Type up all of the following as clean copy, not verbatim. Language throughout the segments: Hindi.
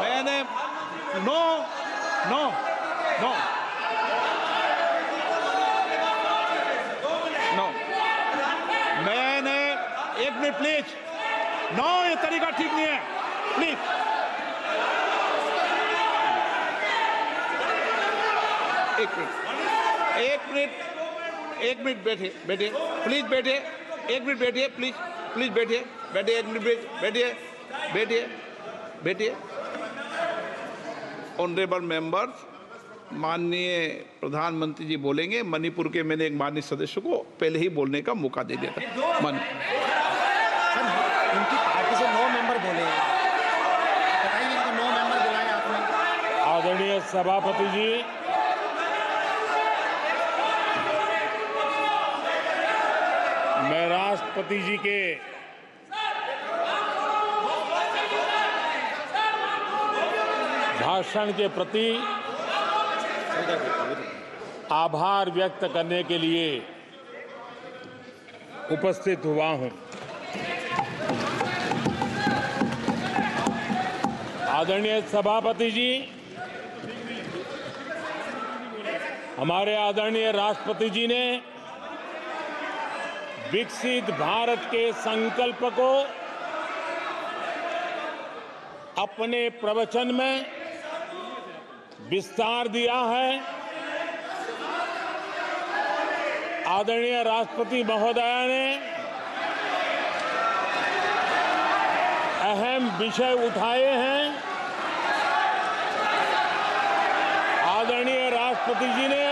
मैंने नो नो नो नो मैंने 1 मिनट प्लीज। नो, ये तरीका ठीक नहीं है, प्लीज। एक मिनट बैठिए प्लीज, बैठिए 1 मिनट बैठिए प्लीज बैठिए 1 मिनट बैठिए। ऑनरेबल मेंबर्स, माननीय प्रधानमंत्री जी बोलेंगे। मणिपुर के मैंने एक माननीय सदस्य को पहले ही बोलने का मौका दे दिया था। उनकी पार्टी से 9 मेंबर बोले, बताइए कि 9 मेंबर बुलाए आपने। आदरणीय सभापति जी, मैं राष्ट्रपति जी के भाषण के प्रति आभार व्यक्त करने के लिए उपस्थित हुआ हूं। आदरणीय सभापति जी, हमारे आदरणीय राष्ट्रपति जी ने विकसित भारत के संकल्प को अपने प्रवचन में विस्तार दिया है। आदरणीय राष्ट्रपति महोदया ने अहम विषय उठाए हैं। आदरणीय राष्ट्रपति जी ने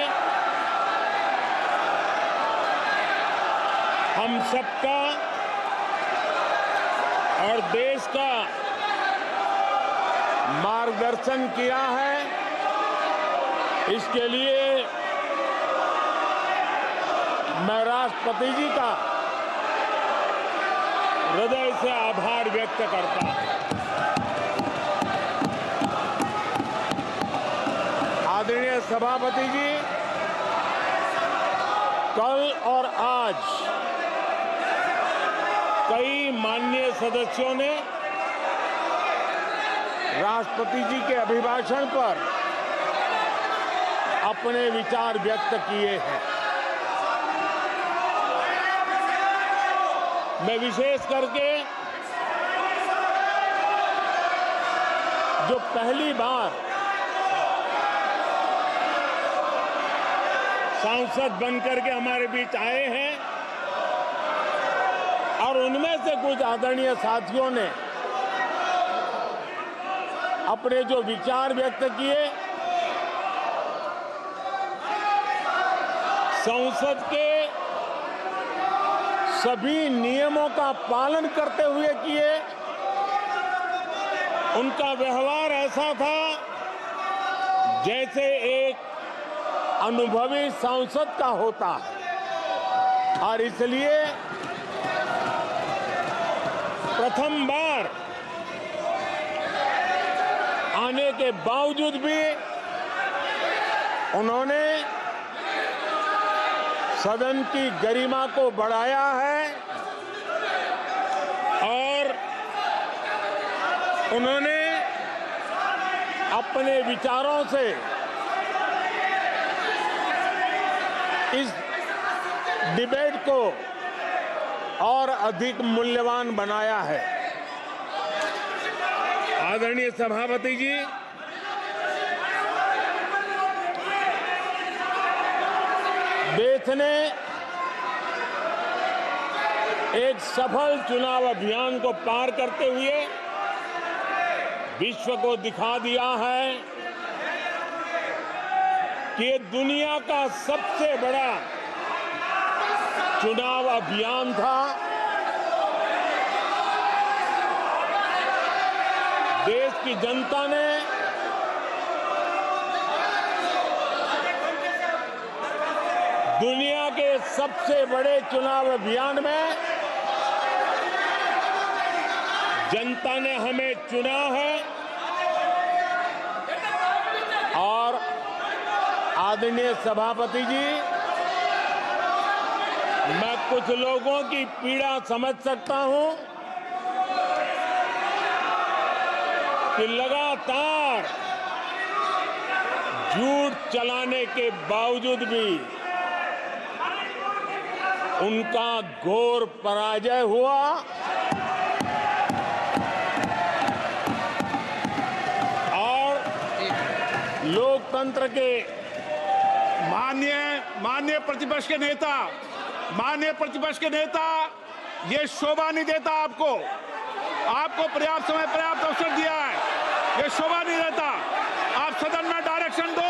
हम सबका और देश का मार्गदर्शन किया है। इसके लिए मैं राष्ट्रपति जी का हृदय से आभार व्यक्त करता हूं। आदरणीय सभापति जी, कल और आज कई माननीय सदस्यों ने राष्ट्रपति जी के अभिभाषण पर अपने विचार व्यक्त किए हैं। मैं विशेष करके जो पहली बार सांसद बनकर के हमारे बीच आए हैं और उनमें से कुछ आदरणीय साथियों ने अपने जो विचार व्यक्त किए, संसद के सभी नियमों का पालन करते हुए किए। उनका व्यवहार ऐसा था जैसे एक अनुभवी सांसद का होता है और इसलिए प्रथम बार आने के बावजूद भी उन्होंने सदन की गरिमा को बढ़ाया है और उन्होंने अपने विचारों से इस डिबेट को और अधिक मूल्यवान बनाया है। आदरणीय सभापति जी, देश ने एक सफल चुनाव अभियान को पार करते हुए विश्व को दिखा दिया है कि ये दुनिया का सबसे बड़ा चुनाव अभियान था। देश की जनता ने दुनिया के सबसे बड़े चुनाव अभियान में जनता ने हमें चुना है और आदरणीय सभापति जी, मैं कुछ लोगों की पीड़ा समझ सकता हूं कि लगातार झूठ चलाने के बावजूद भी उनका घोर पराजय हुआ और लोकतंत्र के माननीय प्रतिपक्ष के नेता, ये शोभा नहीं देता आपको पर्याप्त समय पर्याप्त अवसर दिया है, ये शोभा नहीं देता। आप सदन में डायरेक्शन दो।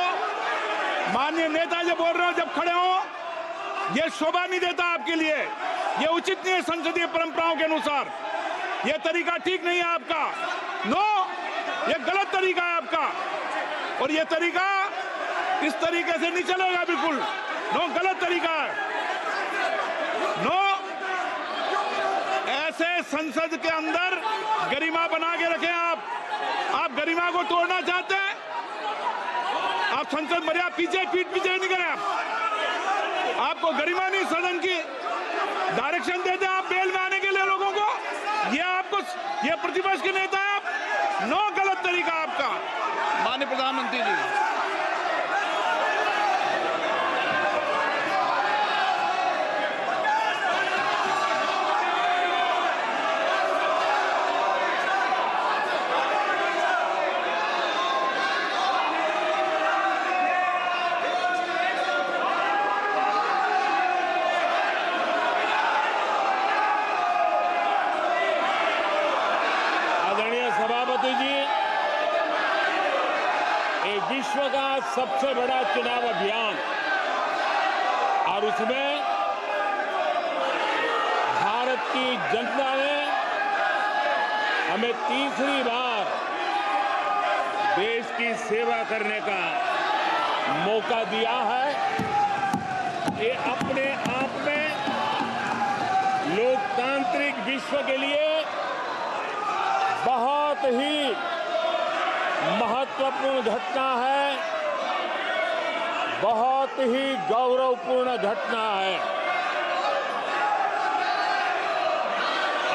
माननीय नेता जो बोल रहे हो जब खड़े हो, ये शोभा नहीं देता आपके लिए, ये उचित नहीं है संसदीय परंपराओं के अनुसार। ये तरीका ठीक नहीं है आपका। नो, ये गलत तरीका है आपका, और ये तरीका इस तरीके से नहीं चलेगा बिल्कुल। नो, गलत तरीका है। नो, ऐसे संसद के अंदर गरिमा बना के रखें आप गरिमा को तोड़ना चाहते हैं। आप संसद मर्यादा पीछे नहीं करें। आपको गरिमा नहीं, सदन की डायरेक्शन देते आप बेल में आने के लिए लोगों को। ये प्रतिपक्ष के नेता है आप। नो, गलत तरीका आपका। माननीय प्रधानमंत्री जी, सभापति जी, एक विश्व का सबसे बड़ा चुनाव अभियान और उसमें भारत की जनता ने हमें तीसरी बार देश की सेवा करने का मौका दिया है। ये अपने आप में लोकतांत्रिक विश्व के लिए बहुत ही महत्वपूर्ण घटना है, बहुत ही गौरवपूर्ण घटना है।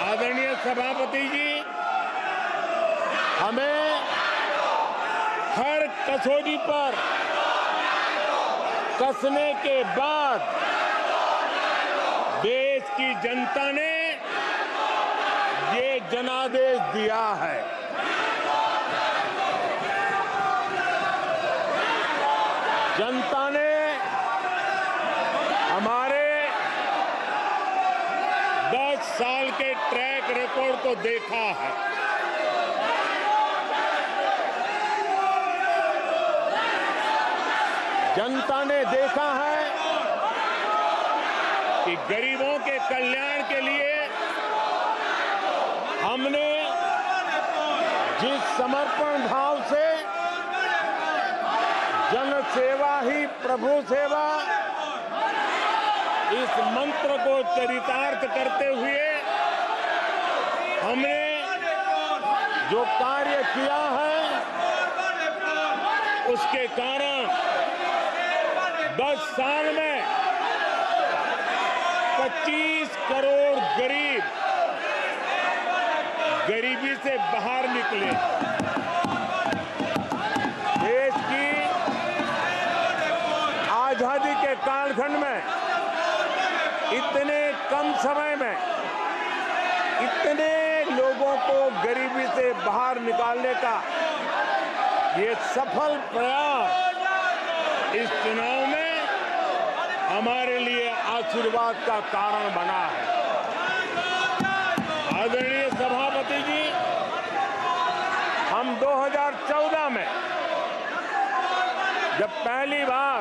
आदरणीय सभापति जी, हमें हर कसौटी पर कसने के बाद देश की जनता ने ये जनादेश दिया है। जनता ने हमारे 10 साल के ट्रैक रिकॉर्ड को देखा है। जनता ने देखा है कि गरीबों के कल्याण के लिए हमने जिस समर्पण भाव से जन सेवा ही प्रभु सेवा इस मंत्र को चरितार्थ करते हुए हमने जो कार्य किया है, उसके कारण 10 साल में 25 करोड़ गरीब गरीबी से बाहर निकले। देश की आजादी के कालखंड में इतने कम समय में इतने लोगों को गरीबी से बाहर निकालने का ये सफल प्रयास इस चुनाव में हमारे लिए आशीर्वाद का कारण बना है। आदरणीय सभापति जी, हम 2014 में जब पहली बार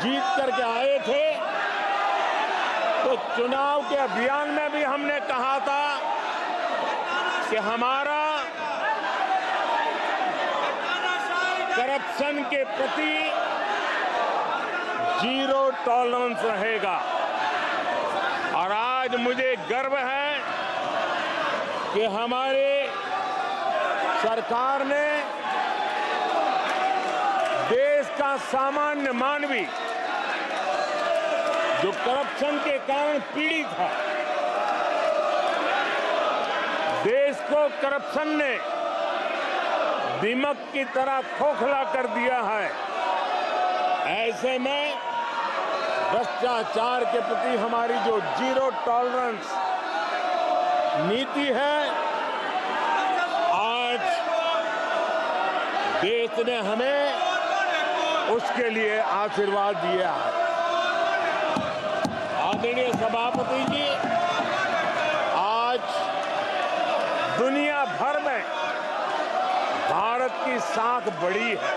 जीत करके आए थे, तो चुनाव के अभियान में भी हमने कहा था कि हमारा करप्शन के प्रति 0 टॉलरेंस रहेगा। और आज मुझे गर्व है कि हमारे सरकार ने देश का सामान्य मानवी जो करप्शन के कारण पीड़ित है, देश को करप्शन ने दीमक की तरह खोखला कर दिया है। ऐसे में भ्रष्टाचार के प्रति हमारी जो जीरो टॉलरेंस नीति है, आज देश ने हमें उसके लिए आशीर्वाद दिया है। आदरणीय सभापति जी, आज दुनिया भर में भारत की साख बढ़ी है।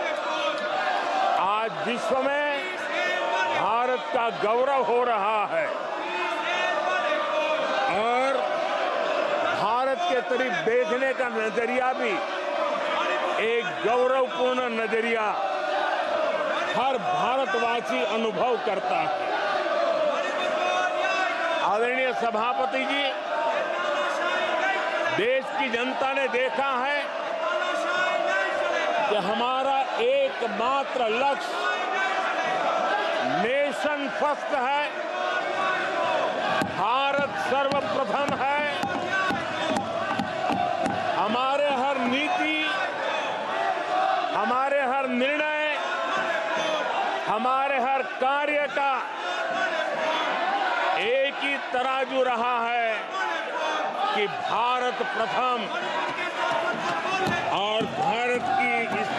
आज विश्व में भारत का गौरव हो रहा है और भारत के तरफ देखने का नजरिया भी एक गौरवपूर्ण नजरिया हर भारतवासी अनुभव करता है। आदरणीय सभापति जी, देश की जनता ने देखा है कि हमारा एकमात्र लक्ष्य नेशन फर्स्ट है, भारत सर्वप्रथम है। हमारे हर नीति, हमारे हर निर्णय, हमारे हर कार्य का एक ही तराजू रहा है कि भारत प्रथम, और भारत की इस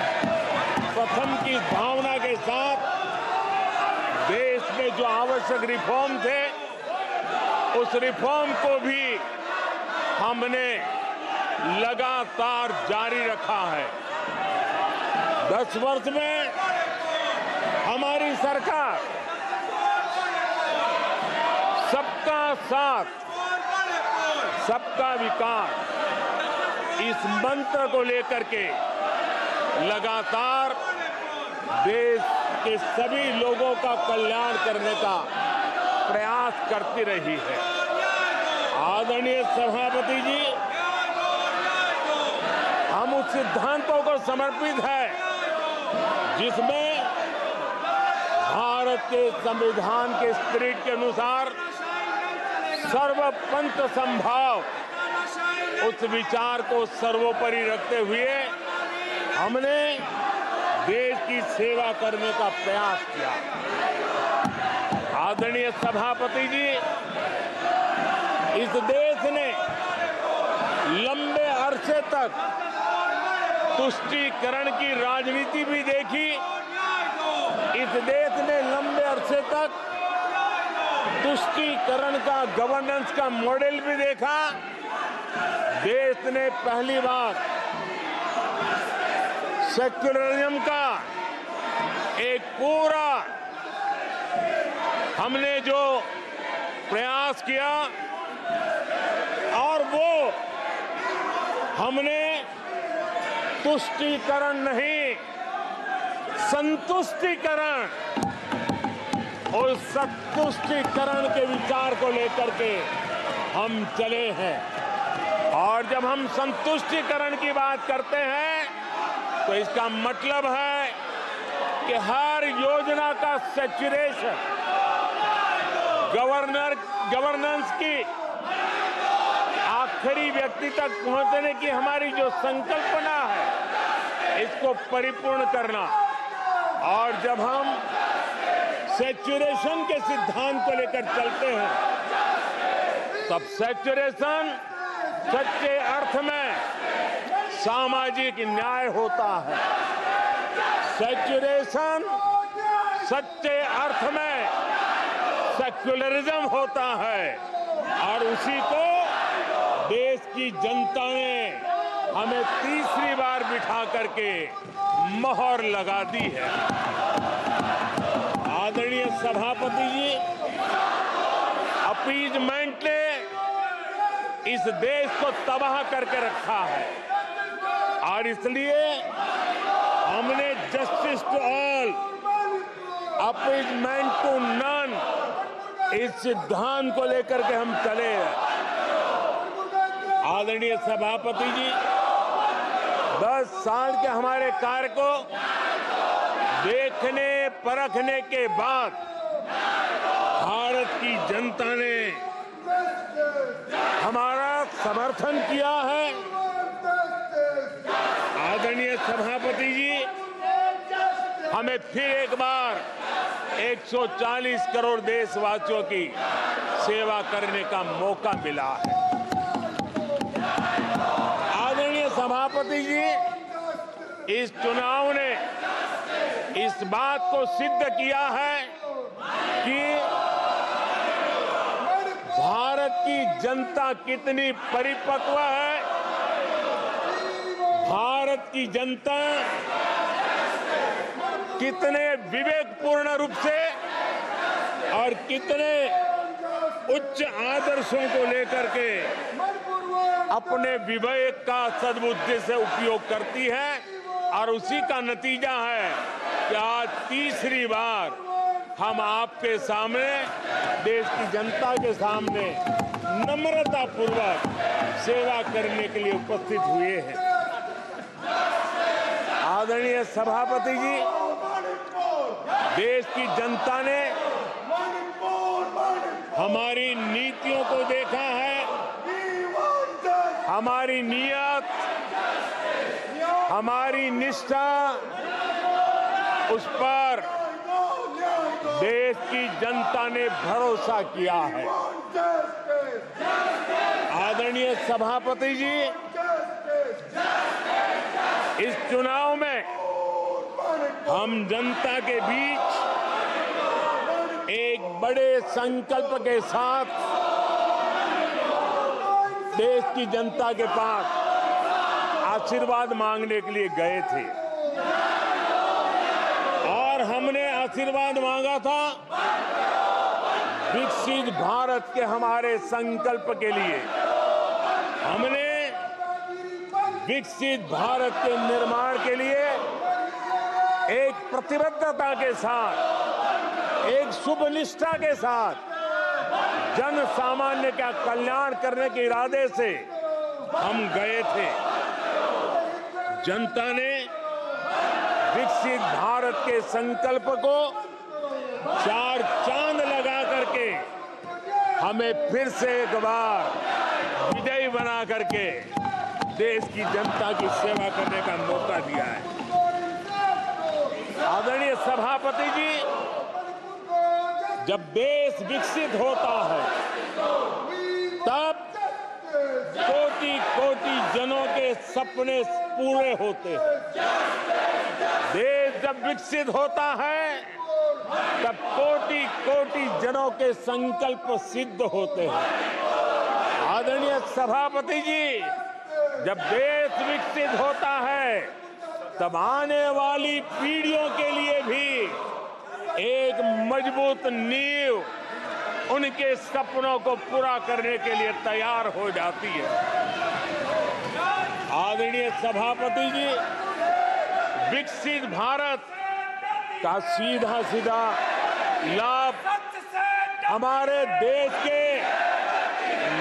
प्रथम की भावना के साथ देश में जो आवश्यक रिफॉर्म थे, उस रिफॉर्म को भी हमने लगातार जारी रखा है। 10 वर्ष में हमारी सरकार सबका साथ, सबका विकास, इस मंत्र को लेकर के लगातार देश के सभी लोगों का कल्याण करने का प्रयास करती रही है। आदरणीय सभापति जी, हम उस सिद्धांतों को समर्पित है जिसमें भारत के संविधान के स्पिरिट के अनुसार सर्वपंथ संभाव, उस विचार को सर्वोपरि रखते हुए हमने देश की सेवा करने का प्रयास किया। आदरणीय सभापति जी, इस देश ने लंबे अरसे तक तुष्टीकरण की राजनीति भी देखी। इस देश ने लंबे अरसे तक तुष्टीकरण का गवर्नेंस का मॉडल भी देखा। देश ने पहली बार सेक्युलरिज्म का एक पूरा हमने जो प्रयास किया, और वो हमने तुष्टीकरण नहीं, संतुष्टीकरण, और संतुष्टीकरण के विचार को लेकर के हम चले हैं। और जब हम संतुष्टीकरण की बात करते हैं तो इसका मतलब है कि हर योजना का सैचुरेशन, गवर्नेंस की आखिरी व्यक्ति तक पहुंचने की हमारी जो संकल्पना है, इसको परिपूर्ण करना। और जब हम सैचुरेशन के सिद्धांत को लेकर चलते हैं, तब सैचुरेशन सच्चे अर्थ में सामाजिक न्याय होता है। सैचुरेशन सच्चे अर्थ में सेक्युलरिज्म होता है, और उसी को देश की जनता ने हमें तीसरी बार बिठा करके मोहर लगा दी है। आदरणीय सभापति जी, अपीजमेंट ने इस देश को तबाह करके रखा है, और इसलिए हमने justice to all, appeasement to none, इस सिद्धांत को लेकर के हम चले हैं। आदरणीय सभापति जी, 10 साल के हमारे कार्य को देखने परखने के बाद भारत की जनता ने हमारा समर्थन किया है। आदरणीय सभा हमें फिर एक बार 140 करोड़ देशवासियों की सेवा करने का मौका मिला है। आदरणीय सभापति जी, इस चुनाव ने इस बात को सिद्ध किया है कि भारत की जनता कितनी परिपक्व है, भारत की जनता कितने विवेकपूर्ण रूप से और कितने उच्च आदर्शों को लेकर के अपने विवेक का सद्बुद्धि से उपयोग करती है, और उसी का नतीजा है कि आज तीसरी बार हम आपके सामने, देश की जनता के सामने नम्रता पूर्वक सेवा करने के लिए उपस्थित हुए हैं। आदरणीय सभापति जी, देश की जनता ने हमारी नीतियों को देखा है, हमारी नीयत, हमारी निष्ठा, उस पर देश की जनता ने भरोसा किया है। आदरणीय सभापति जी, इस चुनाव में हम जनता के बीच एक बड़े संकल्प के साथ देश की जनता के पास आशीर्वाद मांगने के लिए गए थे, और हमने आशीर्वाद मांगा था विकसित भारत के हमारे संकल्प के लिए। हमने विकसित भारत के निर्माण के लिए एक प्रतिबद्धता के साथ, एक शुभ निष्ठा के साथ, जन सामान्य का कल्याण करने के इरादे से हम गए थे। जनता ने विकसित भारत के संकल्प को चार चांद लगा करके हमें फिर से एक बार विजयी बना करके देश की जनता की सेवा करने का मौका दिया है। आदरणीय सभापति जी, जब देश विकसित होता है तब कोटि कोटि जनों के सपने पूरे होते हैं। देश जब विकसित होता है तब कोटि कोटि जनों के संकल्प सिद्ध होते हैं। आदरणीय सभापति जी, जब देश विकसित होता है तब आने वाली पीढ़ियों के लिए भी एक मजबूत नींव उनके सपनों को पूरा करने के लिए तैयार हो जाती है। आदरणीय सभापति जी, विकसित भारत का सीधा सीधा लाभ हमारे देश के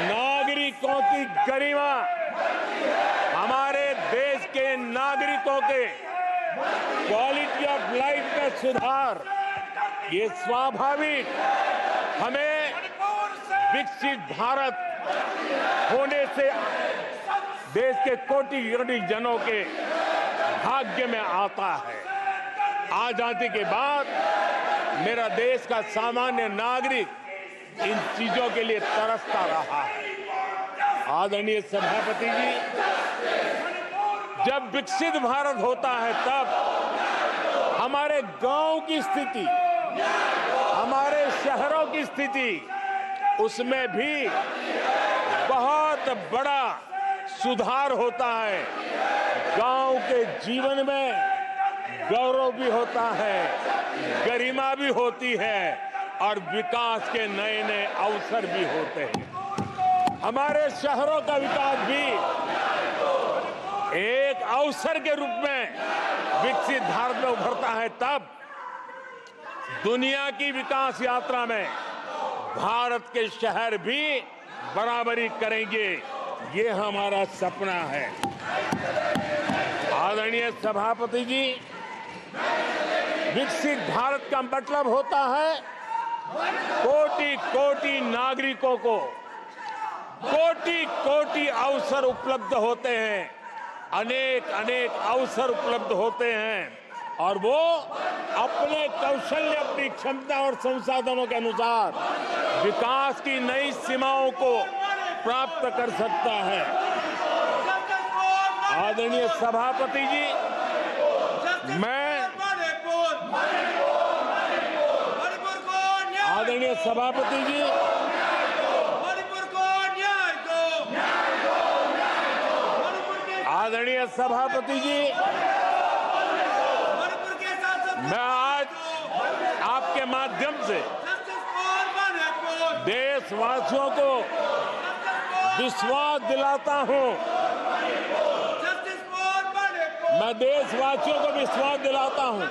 नागरिकों की गरिमा, हमारे देश के नागरिकों के क्वालिटी ऑफ लाइफ में सुधार, ये स्वाभाविक हमें विकसित भारत होने से देश के कोटि कोटि जनों के भाग्य में आता है। आजादी के बाद मेरा देश का सामान्य नागरिक इन चीजों के लिए तरसता रहा है। आदरणीय सभापति जी, जब विकसित भारत होता है तब हमारे गांव की स्थिति, हमारे शहरों की स्थिति, उसमें भी बहुत बड़ा सुधार होता है। गांव के जीवन में गौरव भी होता है, गरिमा भी होती है और विकास के नए नए अवसर भी होते हैं। हमारे शहरों का विकास भी एक अवसर के रूप में विकसित भारत में उभरता है, तब दुनिया की विकास यात्रा में भारत के शहर भी बराबरी करेंगे, ये हमारा सपना है। आदरणीय सभापति जी, विकसित भारत का मतलब होता है कोटि कोटि नागरिकों को कोटि कोटि अवसर उपलब्ध होते हैं, अनेक अनेक अवसर उपलब्ध होते हैं। और वो अपने कौशल्य, अपनी क्षमता और संसाधनों के अनुसार विकास की नई सीमाओं को प्राप्त कर सकता है। आदरणीय सभापति जी, आदरणीय सभापति जी, आदरणीय सभापति जी, मैं आज आपके माध्यम से देशवासियों को विश्वास दिलाता हूं, मैं देशवासियों को विश्वास दिलाता हूं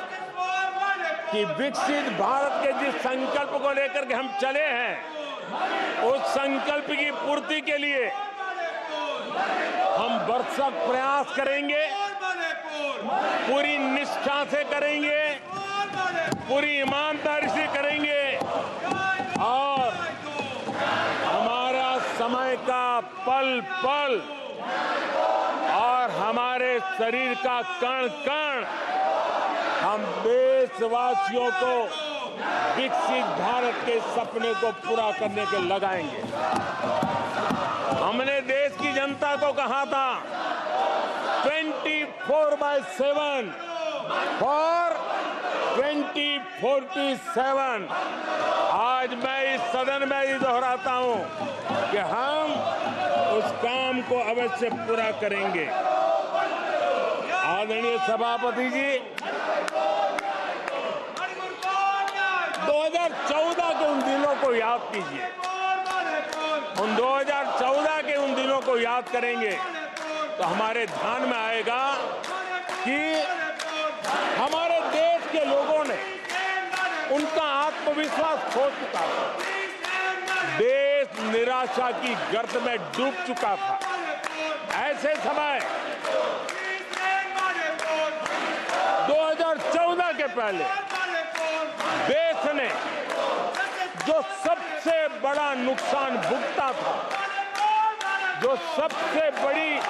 कि विकसित भारत के जिस संकल्प को लेकर के हम चले हैं, उस संकल्प की पूर्ति के लिए हम भरसक प्रयास करेंगे, पूरी निष्ठा से करेंगे, पूरी ईमानदारी से करेंगे और हमारा समय का पल पल और हमारे शरीर का कण कण हम देशवासियों को विकसित भारत के सपने को पूरा करने के लगाएंगे। हमने देश की जनता को कहा था 24/7 फॉर 2047। आज मैं इस सदन में ही दोहराता हूं कि हम उस काम को अवश्य पूरा करेंगे। आदरणीय सभापति जी, 2014 के उन दिनों को याद कीजिए। उन 2014 के उन दिनों को याद करेंगे तो हमारे ध्यान में आएगा कि हमारे देश के लोगों ने उनका आत्मविश्वास खो चुका था, देश निराशा की गर्त में डूब चुका था। ऐसे समय 2014 के पहले देश ने जो सबसे बड़ा नुकसान भुगता था, जो सबसे बड़ी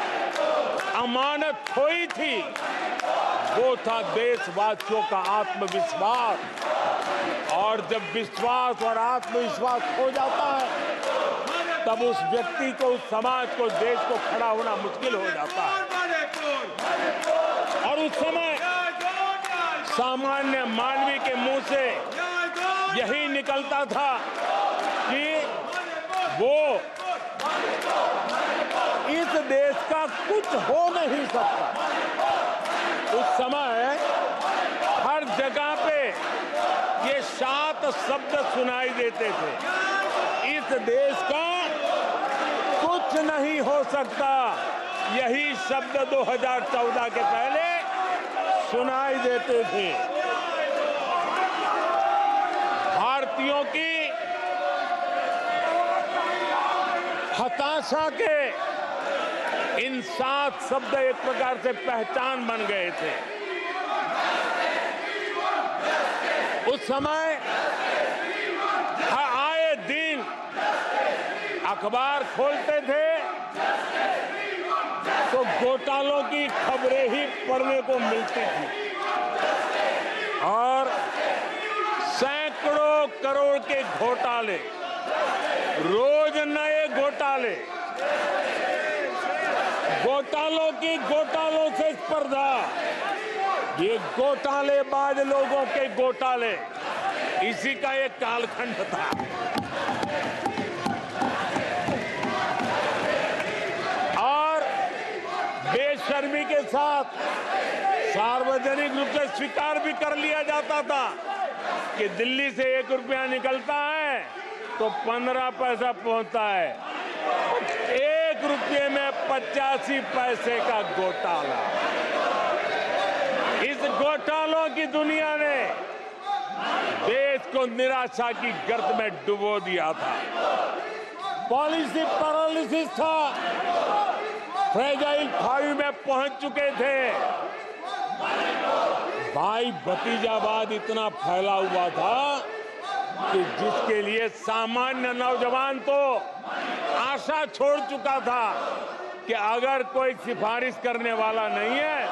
अमानत खोई थी, वो था देशवासियों का आत्मविश्वास। और जब विश्वास और आत्मविश्वास खो जाता है, तब उस व्यक्ति को, उस समाज को, देश को खड़ा होना मुश्किल हो जाता है। और उस समय सामान्य मानवी के मुंह से यही निकलता था कि वो इस देश का कुछ हो नहीं सकता। उस समय हर जगह पे ये 7 शब्द सुनाई देते थे, इस देश का कुछ नहीं हो सकता। यही शब्द 2014 के पहले सुनाई देते थे। भारतीयों की हताशा के इन 7 शब्द एक प्रकार से पहचान बन गए थे। उस समय आए दिन अखबार खोलते थे तो घोटालों की खबरें ही पढ़ने को मिलती थी और सैकड़ों करोड़ के घोटाले, रोज नए घोटाले, घोटालों से स्पर्धा, ये घोटालेबाज लोगों के घोटाले, इसी का एक कालखंड था। और बेशर्मी के साथ सार्वजनिक रूप से स्वीकार भी कर लिया जाता था कि दिल्ली से 1 रुपया निकलता है तो 15 पैसा पहुंचता है। 1 रुपये में 85 पैसे का घोटाला। इस घोटालों की दुनिया ने देश को निराशा की गर्त में डुबो दिया था। पॉलिसी पैरालिसिस था, फ्रेजाइल 5 में पहुंच चुके थे। भाई भतीजावाद इतना फैला हुआ था कि जिसके लिए सामान्य नौजवान तो आशा छोड़ चुका था कि अगर कोई सिफारिश करने वाला नहीं है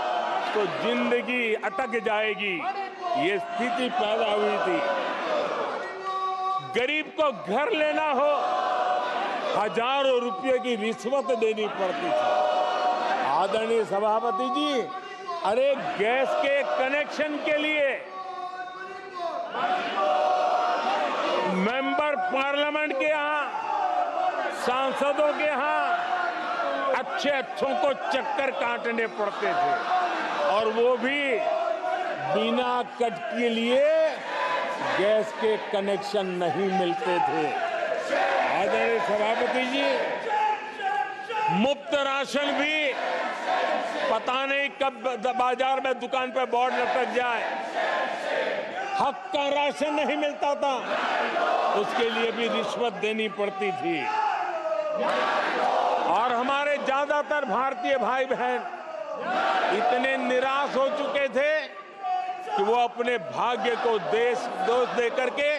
तो जिंदगी अटक जाएगी, ये स्थिति पैदा हुई थी। गरीब को घर लेना हो, हजारों रुपए की रिश्वत देनी पड़ती थी। आदरणीय सभापति जी, अरे गैस के कनेक्शन के लिए मेंबर पार्लियामेंट के यहाँ, सांसदों के यहाँ अच्छों को चक्कर काटने पड़ते थे, और वो भी बिना कट के लिए गैस के कनेक्शन नहीं मिलते थे। आदरणीय सभापति जी, मुफ्त राशन भी पता नहीं कब बाजार में दुकान पर बोर्ड लटक जाए, हक का राशन नहीं मिलता था, उसके लिए भी रिश्वत देनी पड़ती थी। और हमारे ज्यादातर भारतीय भाई बहन इतने निराश हो चुके थे कि वो अपने भाग्य को दोष दे करके,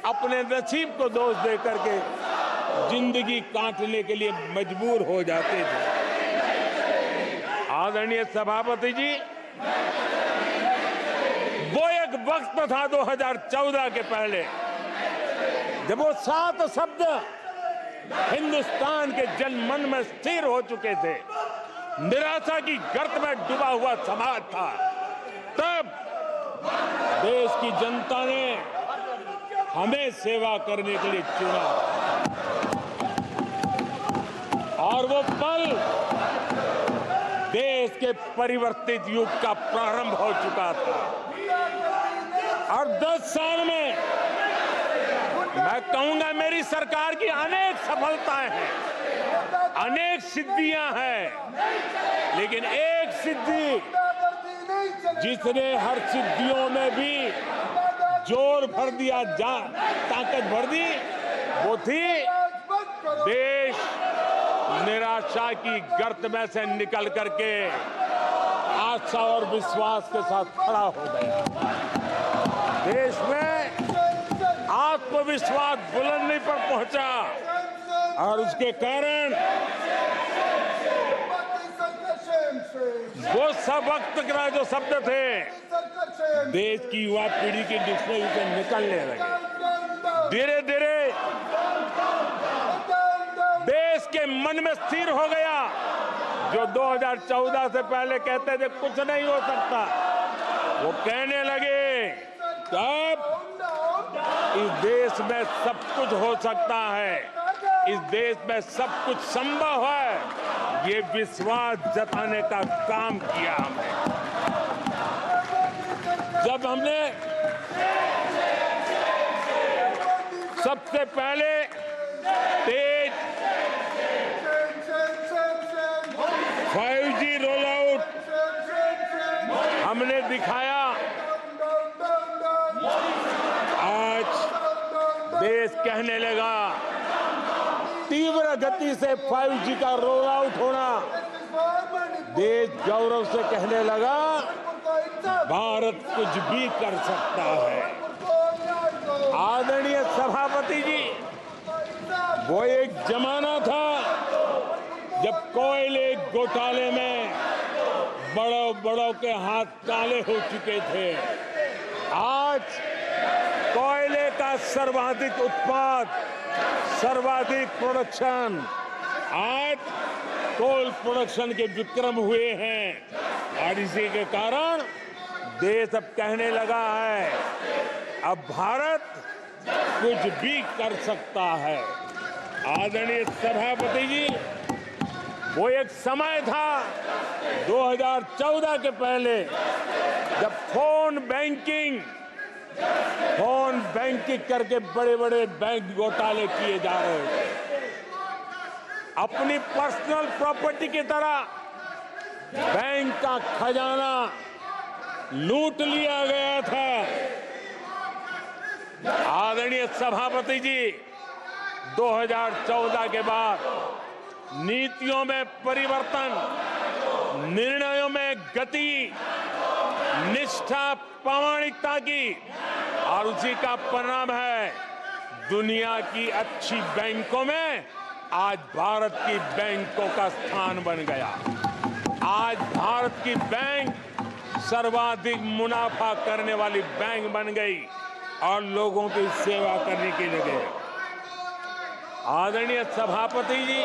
अपने नसीब को दोष दे करके जिंदगी काटने के लिए मजबूर हो जाते थे। आदरणीय सभापति जी, वो एक वक्त था 2014 के पहले, जब वो 7 शब्द हिंदुस्तान के जनमन में स्थिर हो चुके थे। निराशा की गर्त में डूबा हुआ समाज था। तब देश की जनता ने हमें सेवा करने के लिए चुना, और वो पल देश के परिवर्तित युग का प्रारंभ हो चुका था। और 10 साल में मैं कहूंगा मेरी सरकार की अनेक सफलताएं हैं, अनेक सिद्धियां हैं, लेकिन एक सिद्धि जिसने हर सिद्धियों में भी जोर भर दिया, ताकत भर दी, वो थी देश निराशा की गर्त में से निकल करके आशा और विश्वास के साथ खड़ा हो गया। देश में आत्मविश्वास बुलंदी पर पहुंचा, और उसके कारण वो सब वक्त का जो शब्द थे देश की युवा पीढ़ी की डिक्शनरी से निकलने लगे। धीरे धीरे देश के मन में स्थिर हो गया। जो 2014 से पहले कहते थे कुछ नहीं हो सकता, वो कहने लगे कब इस देश में सब कुछ हो सकता है, इस देश में सब कुछ संभव है। ये विश्वास जताने का काम किया हमने। जब हमने सबसे पहले तेज 5G रोल आउट हमने दिखाया, आज देश कहने लगा तीव्र गति से 5G का रोल आउट होना। देश गौरव से कहने लगा भारत कुछ भी कर सकता है। आदरणीय सभापति जी, वो एक जमाना था जब कोयले घोटाले में बड़ों के हाथ काले हो चुके थे। आज कोयले का सर्वाधिक उत्पाद, सर्वाधिक प्रोडक्शन, आज कोल प्रोडक्शन के विक्रम हुए हैं, और इसी के कारण देश अब कहने लगा है अब भारत कुछ भी कर सकता है। आदरणीय सभापति जी, वो एक समय था 2014 के पहले जब फोन बैंकिंग करके बड़े बड़े बैंक घोटाले किए जा रहे थे। अपनी पर्सनल प्रॉपर्टी की तरह बैंक का खजाना लूट लिया गया था। आदरणीय सभापति जी, 2014 के बाद नीतियों में परिवर्तन, निर्णयों में गति, निष्ठा, प्रामाणिकता की, और उसी का परिणाम है दुनिया की अच्छी बैंकों में आज भारत की बैंकों का स्थान बन गया। आज भारत की बैंक सर्वाधिक मुनाफा करने वाली बैंक बन गई और लोगों की सेवा करने की जगह। आदरणीय सभापति जी,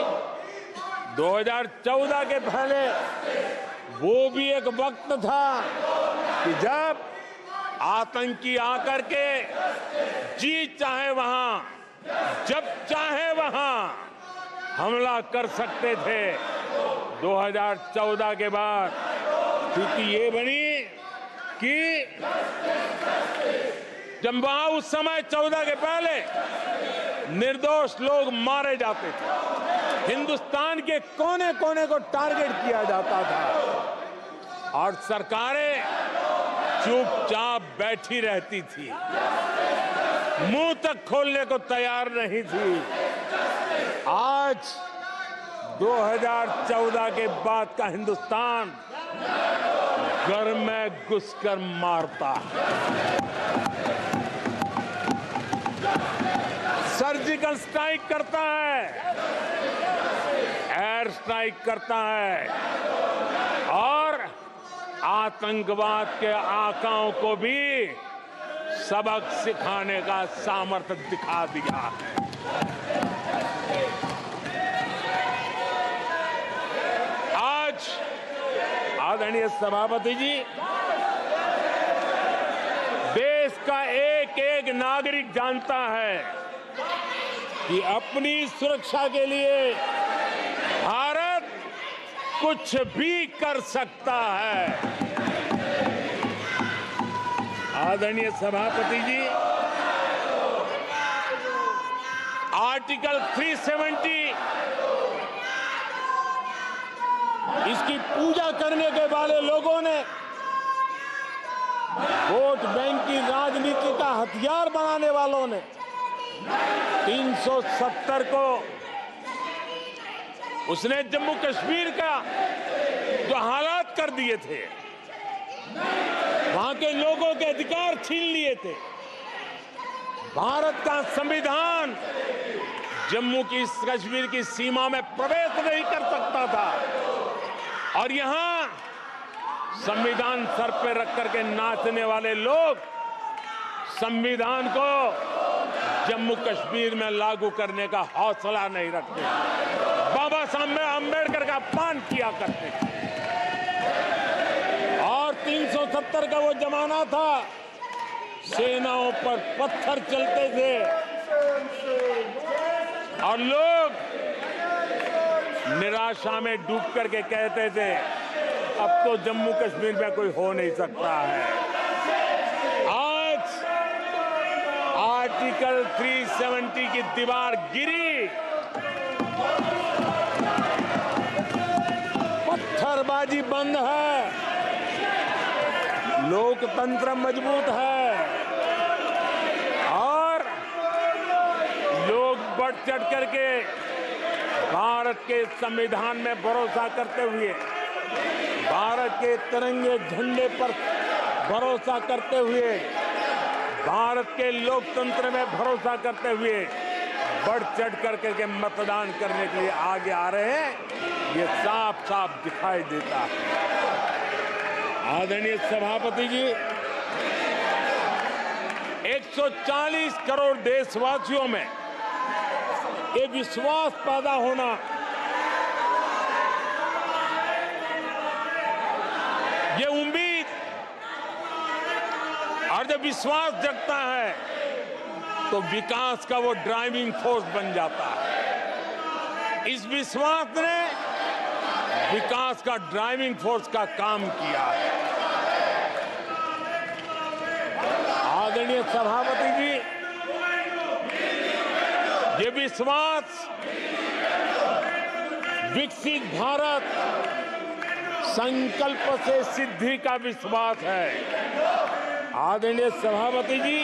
2014 के पहले वो भी एक वक्त था कि जब आतंकी आकर के जी चाहे वहां, जब चाहे वहां हमला कर सकते थे। 2014 के बाद स्थिति ये बनी कि जब वहां उस समय 14 के पहले निर्दोष लोग मारे जाते थे, हिंदुस्तान के कोने कोने को टारगेट किया जाता था और सरकारें चुपचाप बैठी रहती थी, मुंह तक खोलने को तैयार नहीं थी। आज 2014 के बाद का हिंदुस्तान घर में घुसकर मारता है, सर्जिकल स्ट्राइक करता है, एयर स्ट्राइक करता है और आतंकवाद के आकाओं को भी सबक सिखाने का सामर्थ्य दिखा दिया है। आज आदरणीय सभापति जी, देश का एक एक नागरिक जानता है कि अपनी सुरक्षा के लिए भारत कुछ भी कर सकता है। आदरणीय सभापति जी, आर्टिकल 370 इसकी पूजा करने के वाले लोगों ने, वोट बैंक की राजनीति का हथियार बनाने वालों ने 370 को उसने जम्मू कश्मीर का जो हालात कर दिए थे, वहां के लोगों के अधिकार छीन लिए थे। भारत का संविधान जम्मू की कश्मीर की सीमा में प्रवेश नहीं कर सकता था और यहां संविधान सर पे रख करके नाचने वाले लोग संविधान को जम्मू कश्मीर में लागू करने का हौसला नहीं रखते, बाबा साहब अम्बेडकर का अपमान किया करते थे। और 370 का वो जमाना था, सेनाओं पर पत्थर चलते थे और लोग निराशा में डूब करके कहते थे अब तो जम्मू कश्मीर में कोई हो नहीं सकता है। आज आर्टिकल 370 की दीवार गिरी, पत्थरबाजी बंद है, लोकतंत्र मजबूत है और लोग बढ़ चढ़ करके भारत के संविधान में भरोसा करते हुए, भारत के तिरंगे झंडे पर भरोसा करते हुए, भारत के लोकतंत्र में भरोसा करते हुए बढ़ चढ़ करके मतदान करने के लिए आगे आ रहे हैं। ये साफ साफ दिखाई देता है। आदरणीय सभापति जी, 140 करोड़ देशवासियों में ये विश्वास पैदा होना, ये उम्मीद और जब विश्वास जगता है तो विकास का वो ड्राइविंग फोर्स बन जाता है। इस विश्वास ने विकास का ड्राइविंग फोर्स का काम किया है। आदरणीय सभापति जी, ये विश्वास विकसित भारत संकल्प से सिद्धि का विश्वास है। आदरणीय सभापति जी,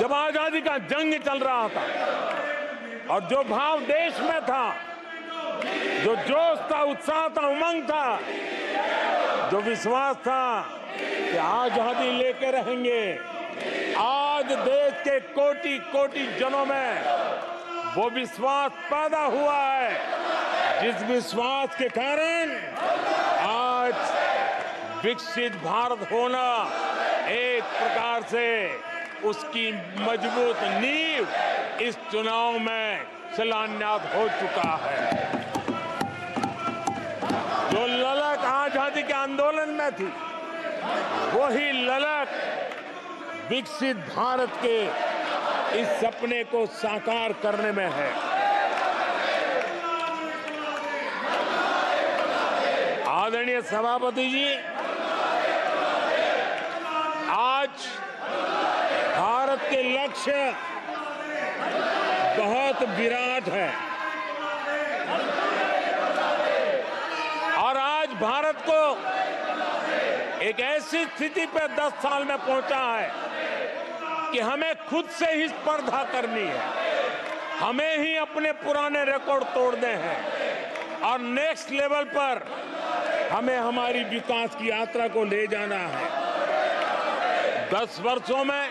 जब आजादी का जंग चल रहा था और जो भाव देश में था, जो जोश था, उत्साह था, उमंग था, जो विश्वास था कि आजादी लेके रहेंगे, आज देश के कोटि कोटि जनों में वो विश्वास पैदा हुआ है, जिस विश्वास के कारण आज विकसित भारत होना एक प्रकार से उसकी मजबूत नींव इस चुनाव में शिलान्यास हो चुका है। जो ललक आजादी के आंदोलन में थी, वही ललक विकसित भारत के इस सपने को साकार करने में है। आदरणीय सभापति जी, आज भारत के लक्ष्य बहुत विराट है और आज भारत को एक ऐसी स्थिति पे 10 साल में पहुंचा है कि हमें खुद से ही स्पर्धा करनी है, हमें ही अपने पुराने रिकॉर्ड तोड़ने हैं और नेक्स्ट लेवल पर हमें हमारी विकास की यात्रा को ले जाना है। 10 वर्षों में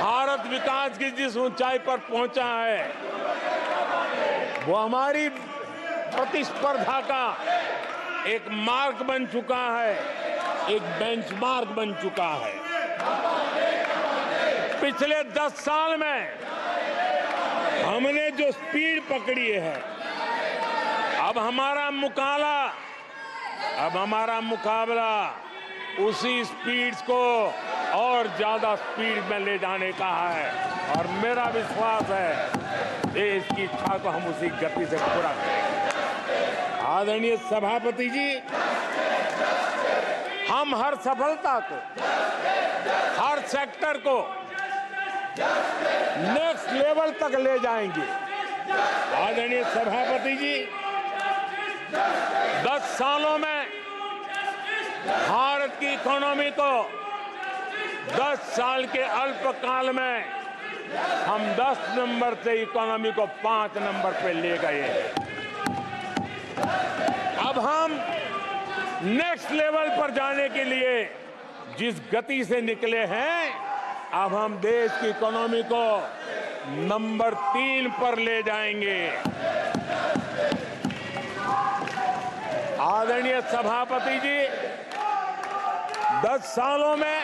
भारत विकास की जिस ऊंचाई पर पहुंचा है, वो हमारी प्रतिस्पर्धा का एक मार्ग बन चुका है, एक बेंचमार्क बन चुका है। पिछले 10 साल में हमने जो स्पीड पकड़ी है, अब हमारा मुकाबला उसी स्पीड को और ज्यादा स्पीड में ले जाने का है और मेरा विश्वास है देश की इच्छा को हम उसी गति से पूरा करेंगे। आदरणीय सभापति जी, हम हर सफलता को, हर सेक्टर को नेक्स्ट लेवल तक ले जाएंगे। आदरणीय सभापति जी, 10 सालों में भारत की इकोनॉमी को 10 साल के अल्पकाल में हम 10 नंबर से इकोनॉमी को 5 नंबर पे ले गए हैं। अब हम नेक्स्ट लेवल पर जाने के लिए जिस गति से निकले हैं, अब हम देश की इकोनॉमी को नंबर 3 पर ले जाएंगे। आदरणीय सभापति जी, 10 सालों में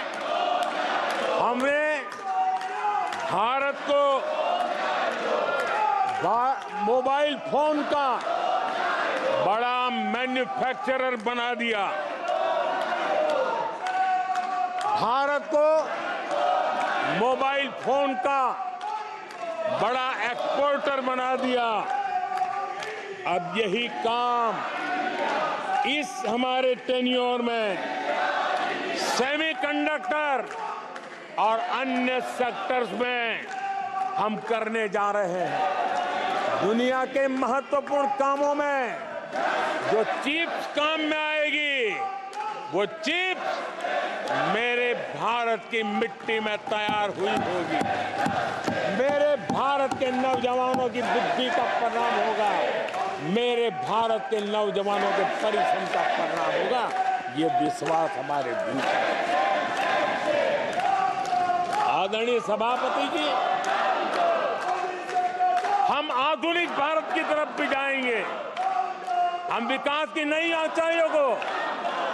हमने भारत को मोबाइल फोन का बड़ा मैन्युफैक्चरर बना दिया, भारत को मोबाइल फोन का बड़ा एक्सपोर्टर बना दिया। अब यही काम इस हमारे टेन्योर में सेमीकंडक्टर और अन्य सेक्टर्स में हम करने जा रहे हैं। दुनिया के महत्वपूर्ण कामों में जो चिप्स काम में आएगी, वो चिप्स मेरे भारत की मिट्टी में तैयार हुई होगी, मेरे भारत के नौजवानों की बुद्धि का परिणाम होगा, मेरे भारत के नौजवानों के परिश्रम का परिणाम होगा। ये विश्वास हमारे भीतर है। आदरणीय सभापति जी, हम आधुनिक भारत की तरफ भी जाएंगे, हम विकास की नई ऊंचाइयों को,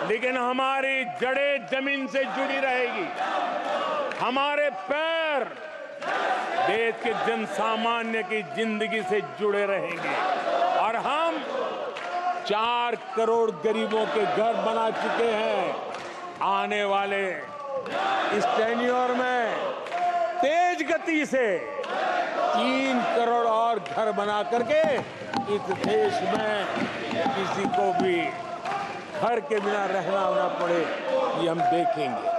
लेकिन हमारी जड़ें जमीन से जुड़ी रहेगी, हमारे पैर देश के जन सामान्य की जिंदगी से जुड़े रहेंगे और हम 4 करोड़ गरीबों के घर बना चुके हैं। आने वाले इस टेन्योर में तेज गति से 3 करोड़ और घर बना करके इस देश में किसी को भी घर के बिना रहना ना पड़े, ये हम देखेंगे।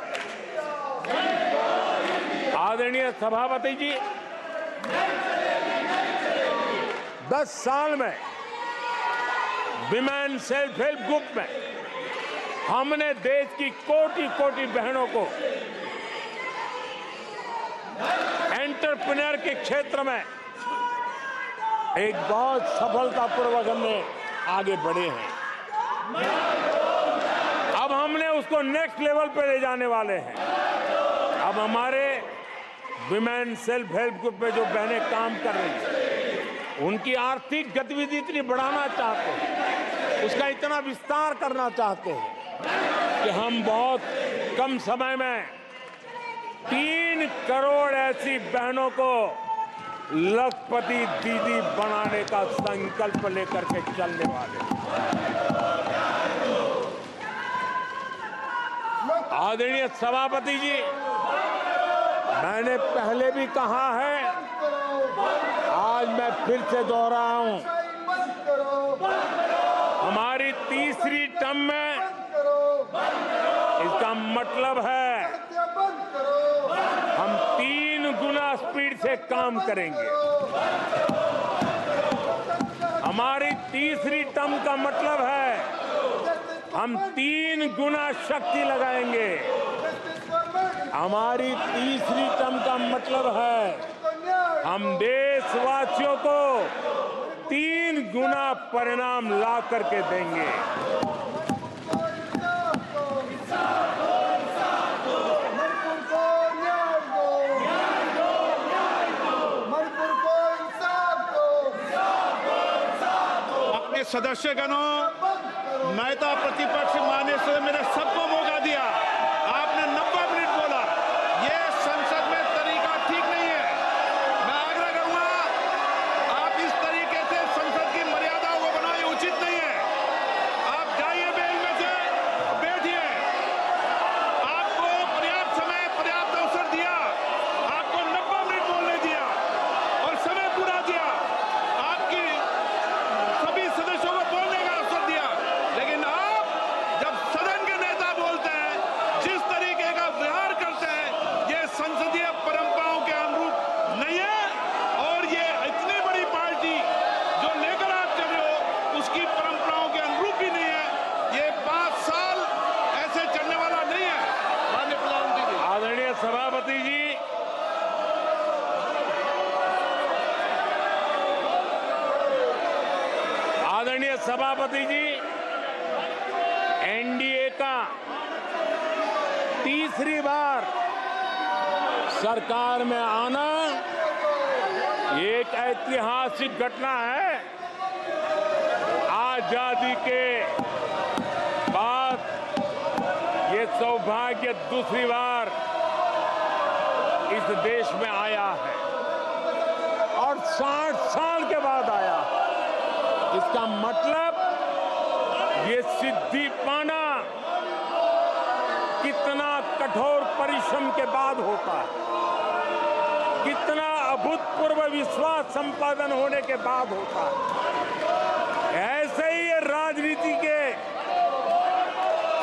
आदरणीय सभापति जी, 10 साल में विमेन सेल्फ हेल्प ग्रुप में हमने देश की कोटि-कोटि बहनों को एंटरप्रेन्योर के क्षेत्र में एक बहुत सफलतापूर्वक हमने आगे बढ़े हैं। अब हमने उसको नेक्स्ट लेवल पे ले जाने वाले हैं। अब हमारे विमेन सेल्फ हेल्प ग्रुप में जो बहनें काम कर रही हैं, उनकी आर्थिक गतिविधि इतनी बढ़ाना चाहते हैं, उसका इतना विस्तार करना चाहते हैं कि हम बहुत कम समय में 3 करोड़ ऐसी बहनों को लखपति दीदी बनाने का संकल्प लेकर के चलने वाले। आदरणीय सभापति जी, मैंने पहले भी कहा है, आज मैं फिर से दोहराया हूं, हमारी तीसरी टर्म में इसका मतलब है हम 3 गुना स्पीड से काम करेंगे। हमारी तीसरी टर्म का मतलब है हम 3 गुना शक्ति लगाएंगे। हमारी तीसरी टर्म का मतलब है हम देशवासियों को 3 गुना परिणाम ला करके देंगे। अपने सदस्यगणों, नेता प्रतिपक्ष माननीय सदस्य, मैंने सबको मौका दिया। आपने 90 मिनट बोला, ये संसद में तरीका ठीक नहीं है। मैं आग्रह करूंगा, आप इस तरीके से संसद की मर्यादाओं को बनाए, उचित नहीं है। आप जाइए बेल में से, बैठिए। आपको पर्याप्त समय, पर्याप्त अवसर दिया, आपको 90 मिनट बोलने दिया और समय पूरा दिया। आपकी सभी सदस्यों को बोलने का अवसर दिया, लेकिन आप जब सदन के नेता बोलते हैं, जिस तरीके का व्यवहार करते हैं, ये संसदीय परंपराओं के अनुरूप नहीं है। और ये इतनी बड़ी पार्टी जो लेकर आप चल रहे हो, उसकी परंपराओं के अनुरूप भी नहीं है। ये 5 साल ऐसे चलने वाला नहीं है। माननीय प्रधानमंत्री जी, आदरणीय सभापति जी, आदरणीय सभापति जी, एनडीए का तीसरी बार सरकार में आना एक ऐतिहासिक घटना है। आजादी के बाद ये सौभाग्य दूसरी बार इस देश में आया है और 60 साल के बाद आया है। इसका मतलब ये सिद्धि पाना कितना कठोर परिश्रम के बाद होता है, कितना अभूतपूर्व विश्वास संपादन होने के बाद होता है। ऐसे ही ये राजनीति के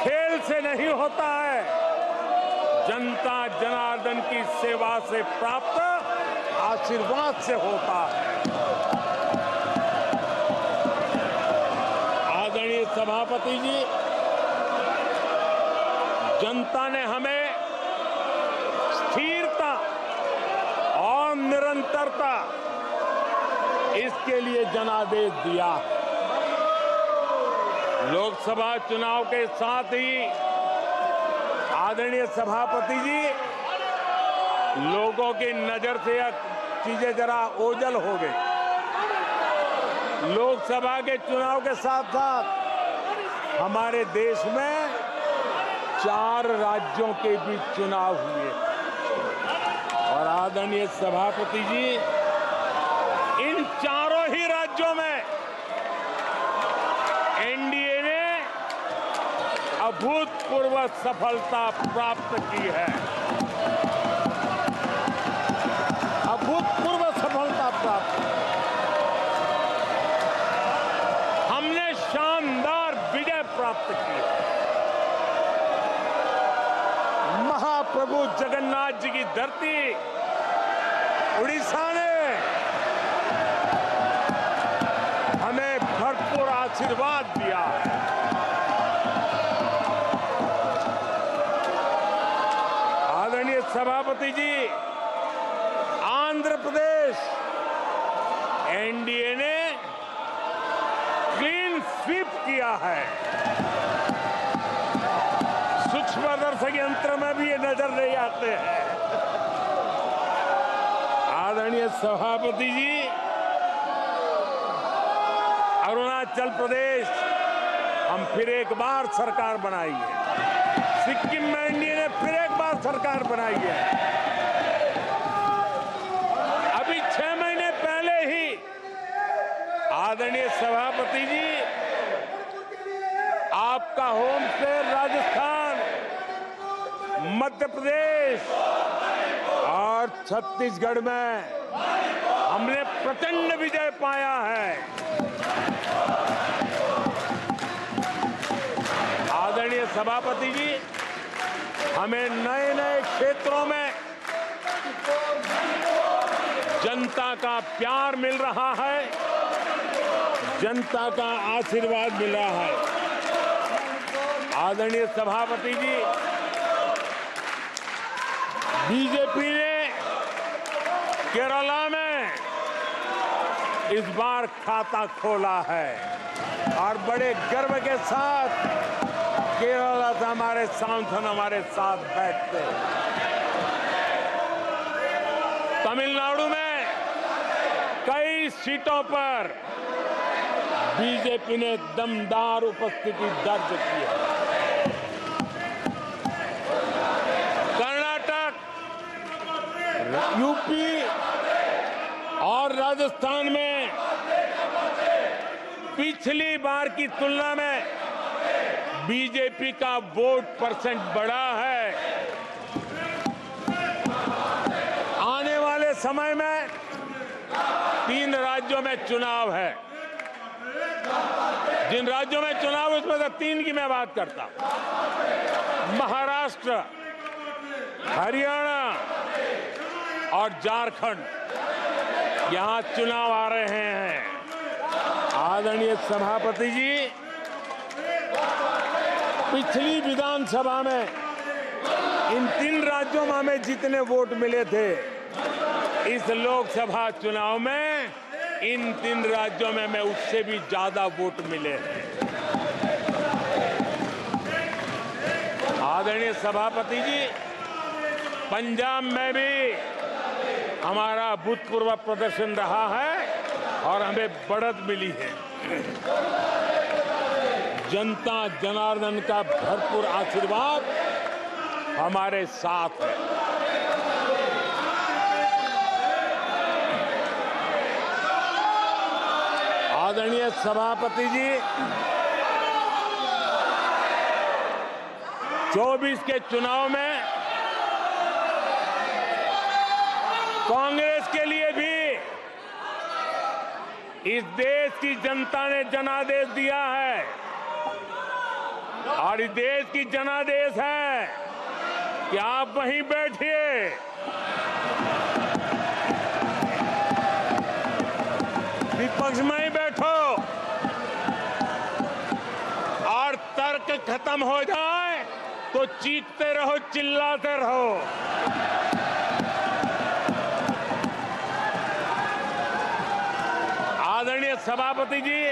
खेल से नहीं होता है, जनता जनार्दन की सेवा से प्राप्त आशीर्वाद से होता है। आदरणीय सभापति जी, जनता ने हमें स्थिरता और निरंतरता, इसके लिए जनादेश दिया। लोकसभा चुनाव के साथ ही आदरणीय सभापति जी, लोगों की नजर से यह चीजें जरा ओझल हो गई। लोकसभा के चुनाव के साथ साथ हमारे देश में 4 राज्यों के बीच चुनाव हुए और आदरणीय सभापति जी, इन चारों ही राज्यों में एनडीए ने अभूतपूर्व सफलता प्राप्त की है। अभूतपूर्व सफलता प्राप्त, हमने शानदार विजय प्राप्त की है। महाप्रभु जगन्नाथ जी की धरती उड़ीसा ने हमें भरपूर आशीर्वाद दिया है। आदरणीय सभापति जी, आंध्र प्रदेश एनडीए ने क्लीन स्वीप किया है। सूक्ष्मदर्शक यंत्र में भी ये नजर नहीं आते हैं। आदरणीय सभापति जी, अरुणाचल प्रदेश हम फिर एक बार सरकार बनाई है। सिक्किम में एनडीए ने फिर एक बार सरकार बनाई है। अभी 6 महीने पहले ही आदरणीय सभापति जी, आपका होम स्टेट राजस्थान, मध्य प्रदेश और छत्तीसगढ़ में हमने प्रचंड विजय पाया है। आदरणीय सभापति जी, हमें नए नए क्षेत्रों में जनता का प्यार मिल रहा है, जनता का आशीर्वाद मिल रहा है। आदरणीय सभापति जी, बीजेपी ने केरला में इस बार खाता खोला है और बड़े गर्व के साथ केरला से हमारे सांसद हमारे साथ बैठते। तमिलनाडु में कई सीटों पर बीजेपी ने दमदार उपस्थिति दर्ज की है। कर्नाटक, यूपी और राजस्थान में पिछली बार की तुलना में बीजेपी का वोट परसेंट बढ़ा है। आने वाले समय में 3 राज्यों में चुनाव है। जिन राज्यों में चुनाव है उसमें से 3 की मैं बात करता हूं। महाराष्ट्र, हरियाणा और झारखंड, यहां चुनाव आ रहे हैं। आदरणीय सभापति जी, पिछली विधानसभा में इन 3 राज्यों में हमें जितने वोट मिले थे, इस लोकसभा चुनाव में इन 3 राज्यों में हमें उससे भी ज्यादा वोट मिले हैं। आदरणीय सभापति जी, पंजाब में भी हमारा भूतपूर्व प्रदर्शन रहा है और हमें बढ़त मिली है। जनता जनार्दन का भरपूर आशीर्वाद हमारे साथ है। आदरणीय सभापति जी, 24 के चुनाव में कांग्रेस के लिए भी इस देश की जनता ने जनादेश दिया है और इस देश की जनादेश है कि आप वहीं बैठिए, विपक्ष में ही बैठो और तर्क खत्म हो जाए तो चीखते रहो, चिल्लाते रहो। आदरणीय सभापति जी,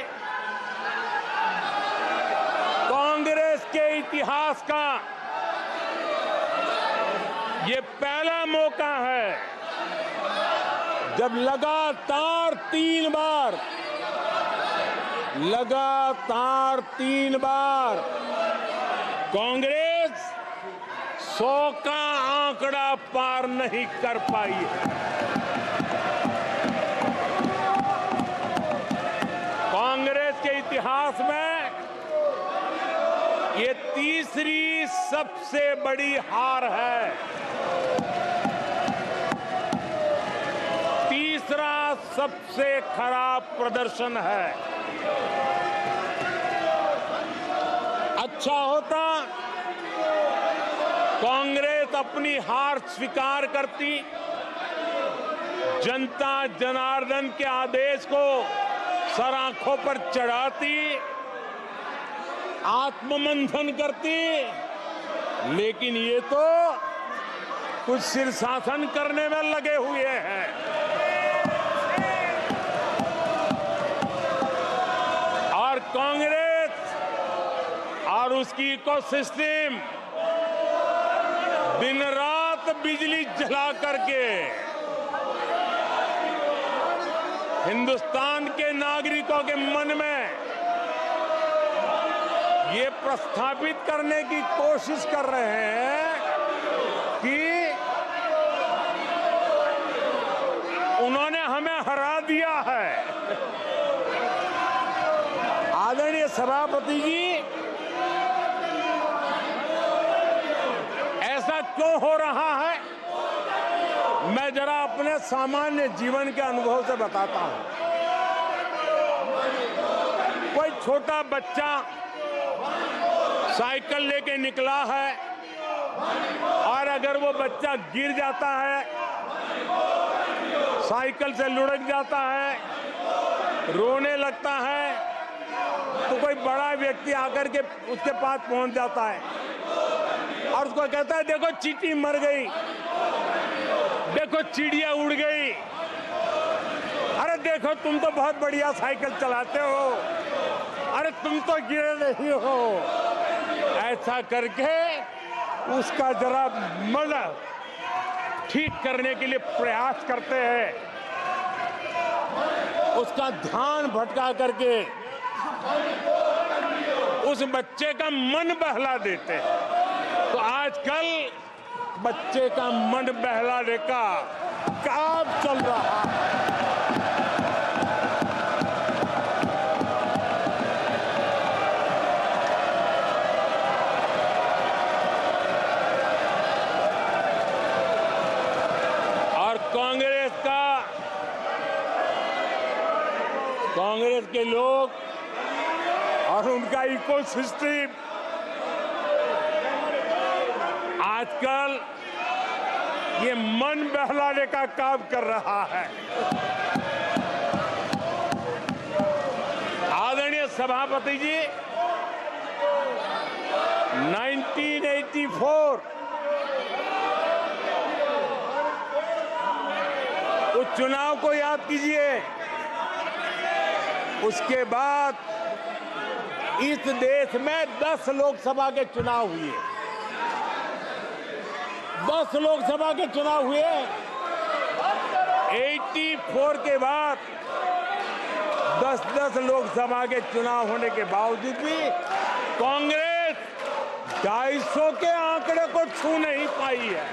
कांग्रेस के इतिहास का ये पहला मौका है जब लगातार 3 बार कांग्रेस 100 का आंकड़ा पार नहीं कर पाई है। कांग्रेस के इतिहास में ये तीसरी सबसे बड़ी हार है, तीसरा सबसे खराब प्रदर्शन है। अच्छा होता कांग्रेस अपनी हार स्वीकार करती, जनता जनार्दन के आदेश को सर आंखों पर चढ़ाती, आत्ममंथन करती, लेकिन ये तो कुछ शीर्षासन करने में लगे हुए हैं। और कांग्रेस और उसकी इकोसिस्टम दिन रात बिजली जला करके हिंदुस्तान के नागरिकों के मन में ये प्रस्थापित करने की कोशिश कर रहे हैं कि उन्होंने हमें हरा दिया है। आदरणीय सभापति जी, ऐसा क्यों हो रहा है, मैं जरा अपने सामान्य जीवन के अनुभव से बताता हूं। कोई छोटा बच्चा साइकिल लेके निकला है और अगर वो बच्चा गिर जाता है, साइकिल से लुढ़क जाता है, रोने लगता है, तो कोई बड़ा व्यक्ति आकर के उसके पास पहुंच जाता है और उसको कहता है, देखो चींटी मर गई, देखो चिड़िया उड़ गई, अरे देखो तुम तो बहुत बढ़िया साइकिल चलाते हो, अरे तुम तो गिरे नहीं हो। ऐसा करके उसका जरा मन ठीक करने के लिए प्रयास करते हैं, उसका ध्यान भटका करके उस बच्चे का मन बहला देते हैं। तो आजकल बच्चे का मन बहलाने का काम चल रहा है। कांग्रेस के लोग और उनका इकोसिस्टम आजकल ये मन बहलाने का काम कर रहा है। आदरणीय सभापति जी, 1984 उस चुनाव को याद कीजिए। उसके बाद इस देश में 10 लोकसभा के चुनाव हुए, 10 लोकसभा के चुनाव हुए। 84 के बाद 10-10 लोकसभा के चुनाव होने के बावजूद भी कांग्रेस 250 के आंकड़े को छू नहीं पाई है।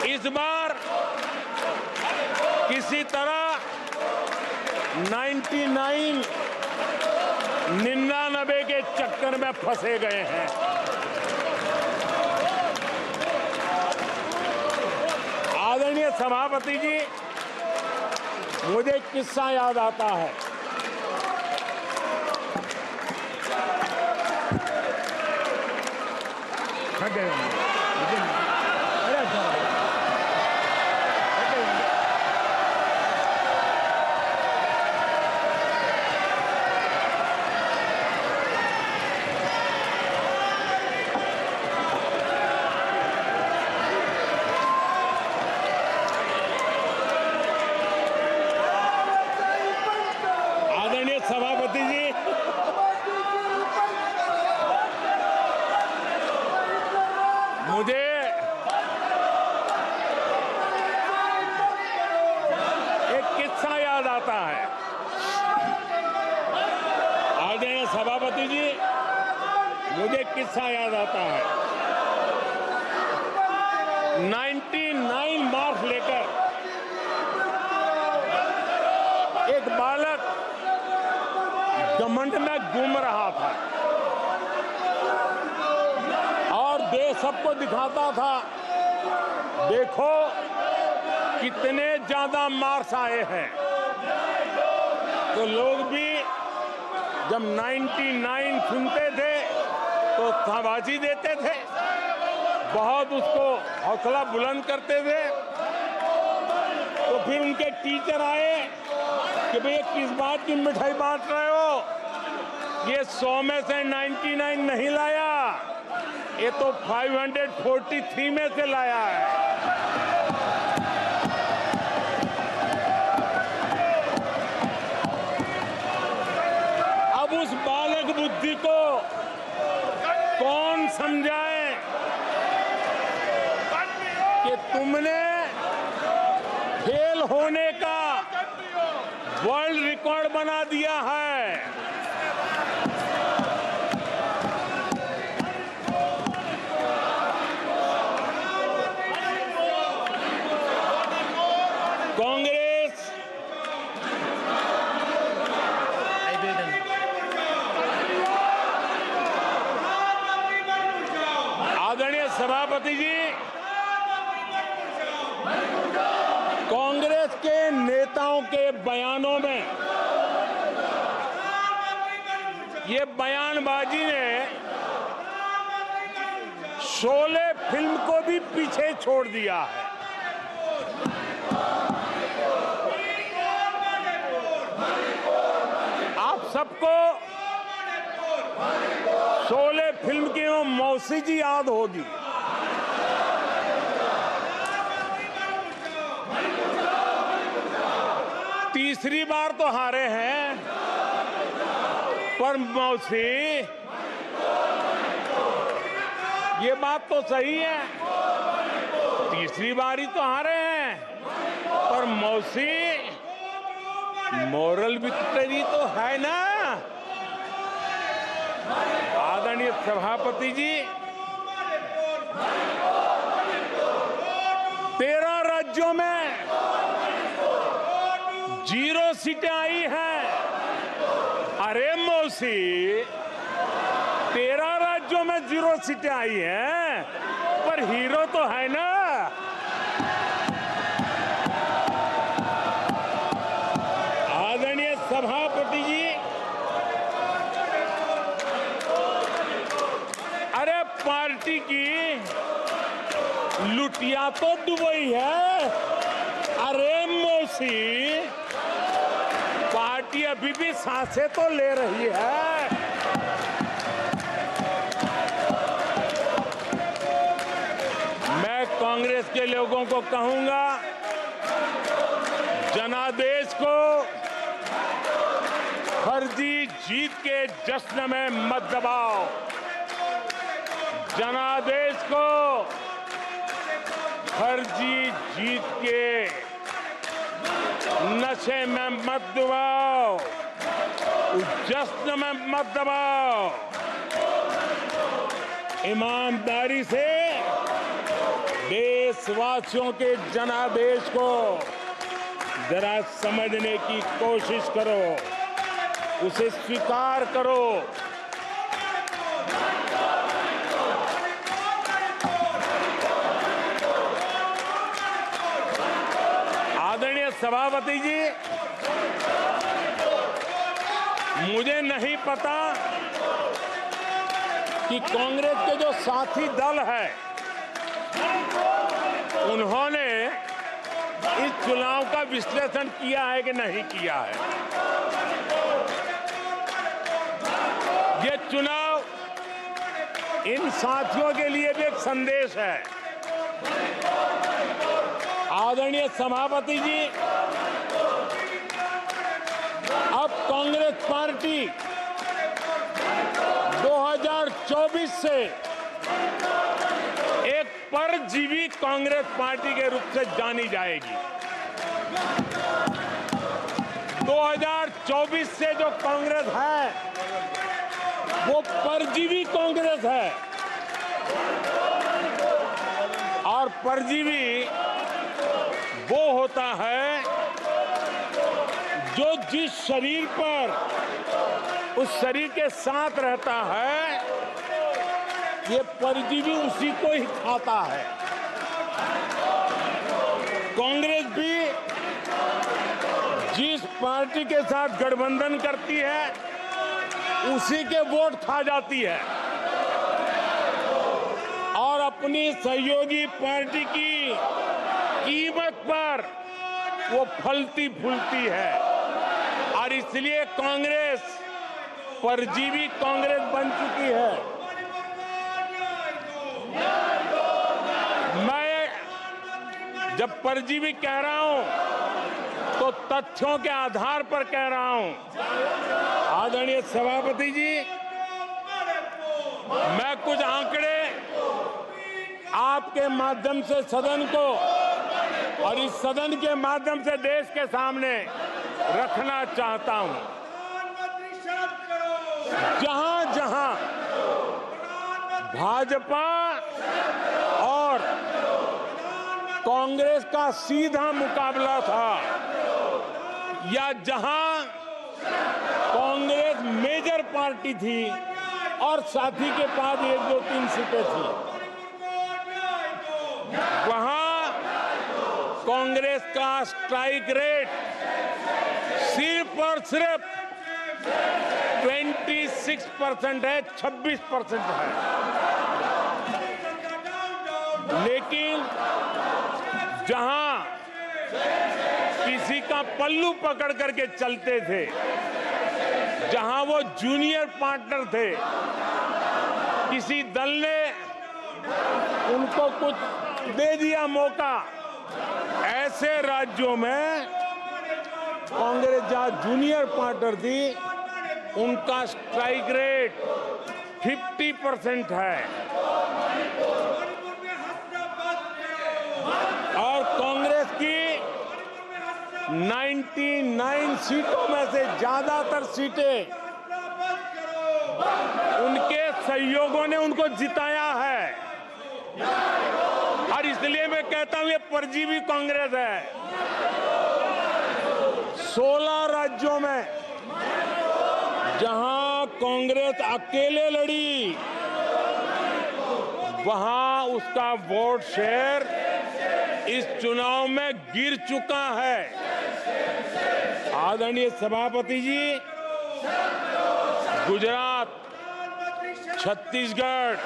इस बार किसी तरह 99 के चक्कर में फंसे गए हैं। आदरणीय सभापति जी, मुझे एक किस्सा याद आता है। सभापति जी, मुझे एक किस्सा याद आता है। आदरणीय सभापति जी, मुझे एक किस्सा याद आता है। 99 मार्क्स लेकर एक बालक घमंड में घूम रहा था और देश सबको दिखाता था, देखो कितने ज्यादा मार्क्स आए हैं। तो लोग भी जब 99 सुनते थे तो शाबाशी देते थे, बहुत उसको हौसला बुलंद करते थे। तो फिर उनके टीचर आए कि भैया किस बात की मिठाई बांट रहे हो, ये 100 में से 99 नहीं लाया, ये तो 543 में से लाया है। अब उस बालक बुद्धि को कौन समझाए कि तुमने फेल होने का वर्ल्ड रिकॉर्ड बना दिया है। कांग्रेस आदरणीय सभापति जी, कांग्रेस के नेताओं के बयानों में ये बयानबाजी ने शोले फिल्म को भी पीछे छोड़ दिया है। आप सबको शोले फिल्म की वो मौसी जी याद होगी। तीसरी बार तो हारे हैं, पर मौसी ये बात तो सही है, तीसरी बारी तो हारे हैं, पर मौसी मोरल विक्ट्री तो है ना। आदरणीय सभापति जी, 13 राज्यों में 0 सीटें आई हैं। अरे मौसी, 13 राज्यों में 0 सीटें आई हैं, पर हीरो तो है ना। आदरणीय सभापति जी, अरे पार्टी की लुटिया तो दुबई है। अरे मौसी, पार्टी अभी भी सांसें तो ले रही है। मैं कांग्रेस के लोगों को कहूंगा, जनादेश को फर्जी जीत के जश्न में मत दबाओ। जनादेश को फर्जी जीत के नशे में मत दबाओ, जश्न में मत दबाओ। ईमानदारी से देशवासियों के जनादेश को जरा समझने की कोशिश करो, उसे स्वीकार करो। आदरणीय सभापति जी, मुझे नहीं पता कि कांग्रेस के जो साथी दल है, उन्होंने इस चुनाव का विश्लेषण किया है कि नहीं किया है। ये चुनाव इन साथियों के लिए भी एक संदेश है। आदरणीय सभापति जी, अब कांग्रेस पार्टी 2024 से एक परजीवी कांग्रेस पार्टी के रूप से जानी जाएगी। 2024 से जो कांग्रेस है, वो परजीवी कांग्रेस है। और परजीवी वो होता है जो जिस शरीर पर उस शरीर के साथ रहता है, ये परजीवी उसी को ही खाता है। कांग्रेस भी जिस पार्टी के साथ गठबंधन करती है, उसी के वोट खा जाती है और अपनी सहयोगी पार्टी की कीमत पर वो फलती फूलती है। और इसलिए कांग्रेस परजीवी कांग्रेस बन चुकी है। मैं जब परजीवी कह रहा हूं तो तथ्यों के आधार पर कह रहा हूं। आदरणीय सभापति जी, मैं कुछ आंकड़े आपके माध्यम से सदन को और इस सदन के माध्यम से देश के सामने रखना चाहता हूं। जहां जहां भाजपा और कांग्रेस का सीधा मुकाबला था या जहां कांग्रेस मेजर पार्टी थी और साथी के पास 1, 2, 3 सीटें थी, वहां कांग्रेस का स्ट्राइक रेट सिर्फ और सिर्फ 26% है, 26% है। लेकिन जहां किसी का पल्लू पकड़ करके चलते थे, जहां वो जूनियर पार्टनर थे, किसी दल ने उनको कुछ दे दिया मौका, ऐसे राज्यों में कांग्रेस जहां जूनियर पार्टनर थी, उनका स्ट्राइक रेट 50% है और कांग्रेस की 99 सीटों में से ज्यादातर सीटें उनके सहयोगियों ने उनको जिताया है। और इसलिए मैं कहता हूं ये परजीवी कांग्रेस है। 16 राज्यों में जहां कांग्रेस अकेले लड़ी, वहां उसका वोट शेयर इस चुनाव में गिर चुका है। आदरणीय सभापति जी, गुजरात, छत्तीसगढ़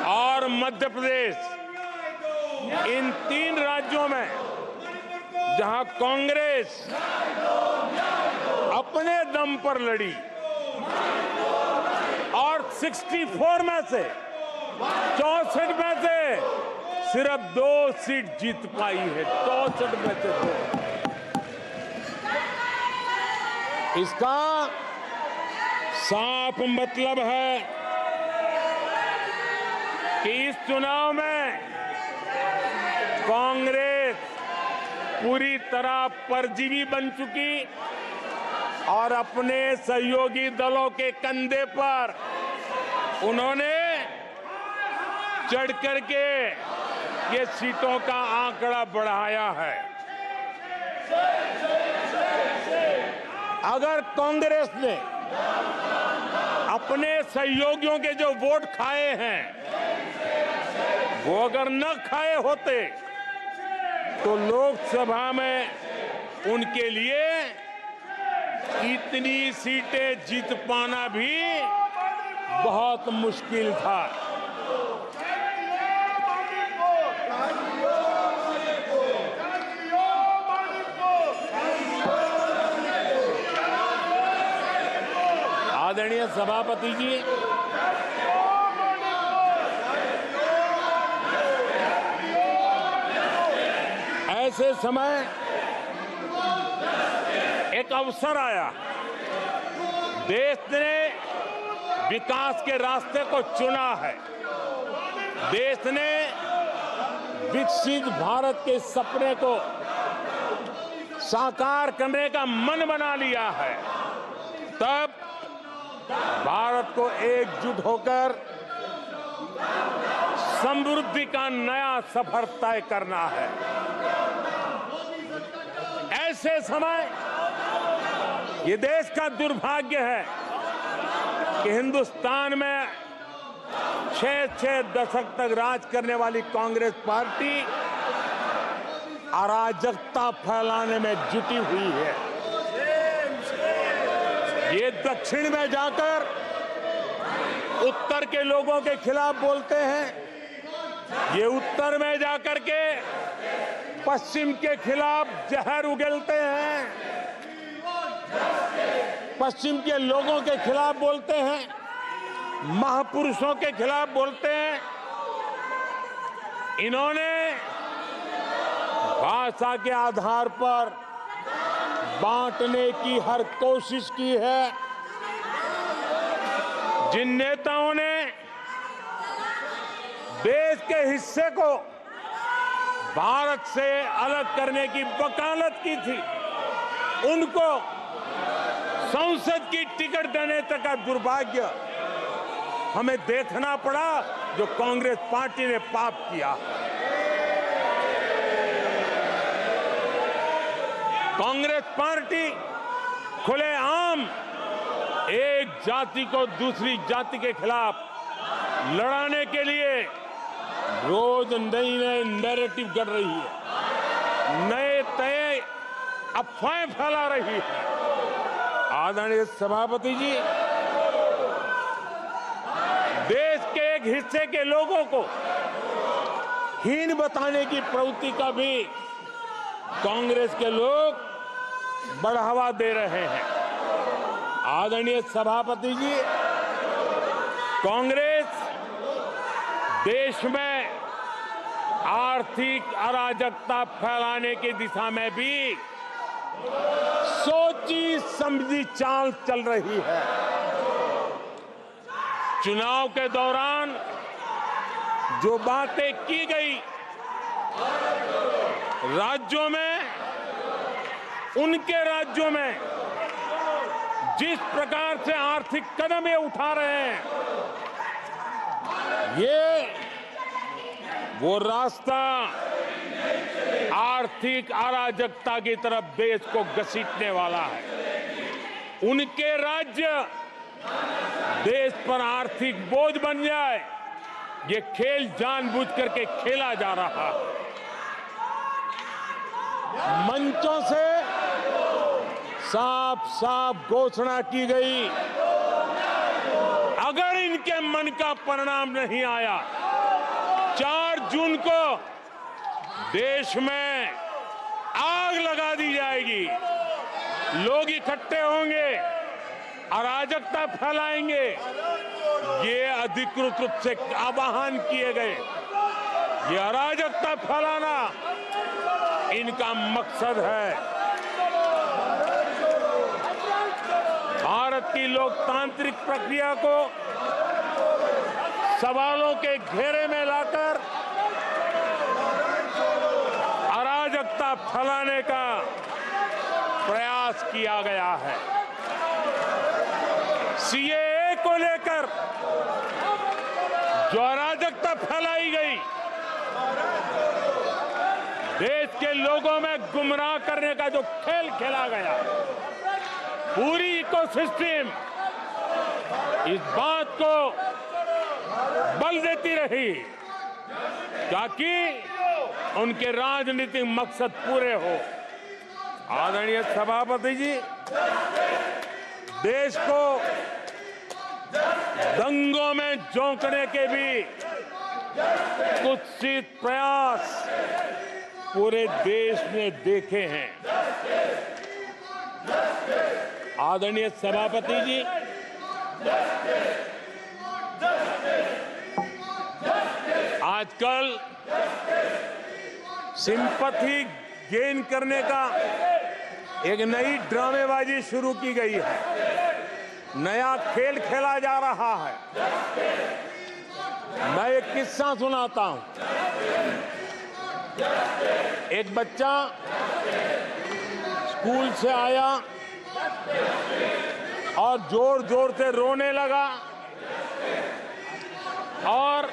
और मध्य प्रदेश, इन 3 राज्यों में जहां कांग्रेस अपने दम पर लड़ी और 64 में से 64 में से सिर्फ 2 सीट जीत पाई है, 64 में से 2। इसका साफ मतलब है कि इस चुनाव में कांग्रेस पूरी तरह परजीवी बन चुकी और अपने सहयोगी दलों के कंधे पर उन्होंने चढ़ करके ये सीटों का आंकड़ा बढ़ाया है। अगर कांग्रेस ने अपने सहयोगियों के जो वोट खाए हैं, वो अगर न खाए होते तो लोकसभा में उनके लिए इतनी सीटें जीत पाना भी बहुत मुश्किल था। आदरणीय सभापति जी, ऐसे समय एक अवसर आया, देश ने विकास के रास्ते को चुना है, देश ने विकसित भारत के सपने को साकार करने का मन बना लिया है। तब भारत को एकजुट होकर समृद्धि का नया सफर तय करना है। ऐसे समय ये देश का दुर्भाग्य है कि हिंदुस्तान में 6 दशक तक राज करने वाली कांग्रेस पार्टी अराजकता फैलाने में जुटी हुई है। ये दक्षिण में जाकर उत्तर के लोगों के खिलाफ बोलते हैं, ये उत्तर में जाकर के पश्चिम के खिलाफ जहर उगलते हैं, पश्चिम के लोगों के खिलाफ बोलते हैं, महापुरुषों के खिलाफ बोलते हैं। इन्होंने भाषा के आधार पर बांटने की हर कोशिश की है। जिन नेताओं ने देश के हिस्से को भारत से अलग करने की वकालत की थी, उनको संसद की टिकट देने तक का दुर्भाग्य हमें देखना पड़ा, जो कांग्रेस पार्टी ने पाप किया। कांग्रेस पार्टी खुलेआम एक जाति को दूसरी जाति के खिलाफ लड़ाने के लिए रोज नई नैरेटिव कर रही है, नए तय अफवाहें फैला रही है। आदरणीय सभापति जी, देश के एक हिस्से के लोगों को हीन बताने की प्रवृत्ति का भी कांग्रेस के लोग बढ़ावा दे रहे हैं। आदरणीय सभापति जी, कांग्रेस देश में आर्थिक अराजकता फैलाने की दिशा में भी सोची समझी चाल चल रही है। चुनाव के दौरान जो बातें की गई, राज्यों में, उनके राज्यों में जिस प्रकार से आर्थिक कदम ये उठा रहे हैं, ये वो रास्ता आर्थिक अराजकता की तरफ देश को घसीटने वाला है। उनके राज्य देश पर आर्थिक बोझ बन जाए, ये खेल जानबूझ करके खेला जा रहा है। मंचों से साफ साफ घोषणा की गई, अगर इनके मन का परिणाम नहीं आया, 4 जून को देश में आग लगा दी जाएगी, लोग इकट्ठे होंगे, अराजकता फैलाएंगे। ये अधिकृत रूप से आह्वान किए गए, ये अराजकता फैलाना इनका मकसद है। भारत की लोकतांत्रिक प्रक्रिया को सवालों के घेरे में लाकर अराजकता फैलाने का प्रयास किया गया है। सीएए को लेकर जो अराजकता फैलाई गई, देश के लोगों में गुमराह करने का जो खेल खेला गया, पूरी इकोसिस्टम इस बात को बल देती रही ताकि उनके राजनीतिक मकसद पूरे हो। आदरणीय सभापति जी, देश को दंगों में झोंकने के भी कुत्सित प्रयास पूरे देश ने देखे हैं। आदरणीय सभापति जी, आजकल सिंपैथी गेन करने का एक नई ड्रामेबाजी शुरू की गई है, नया खेल खेला जा रहा है। मैं एक किस्सा सुनाता हूं। एक बच्चा स्कूल से आया और जोर जोर से रोने लगा और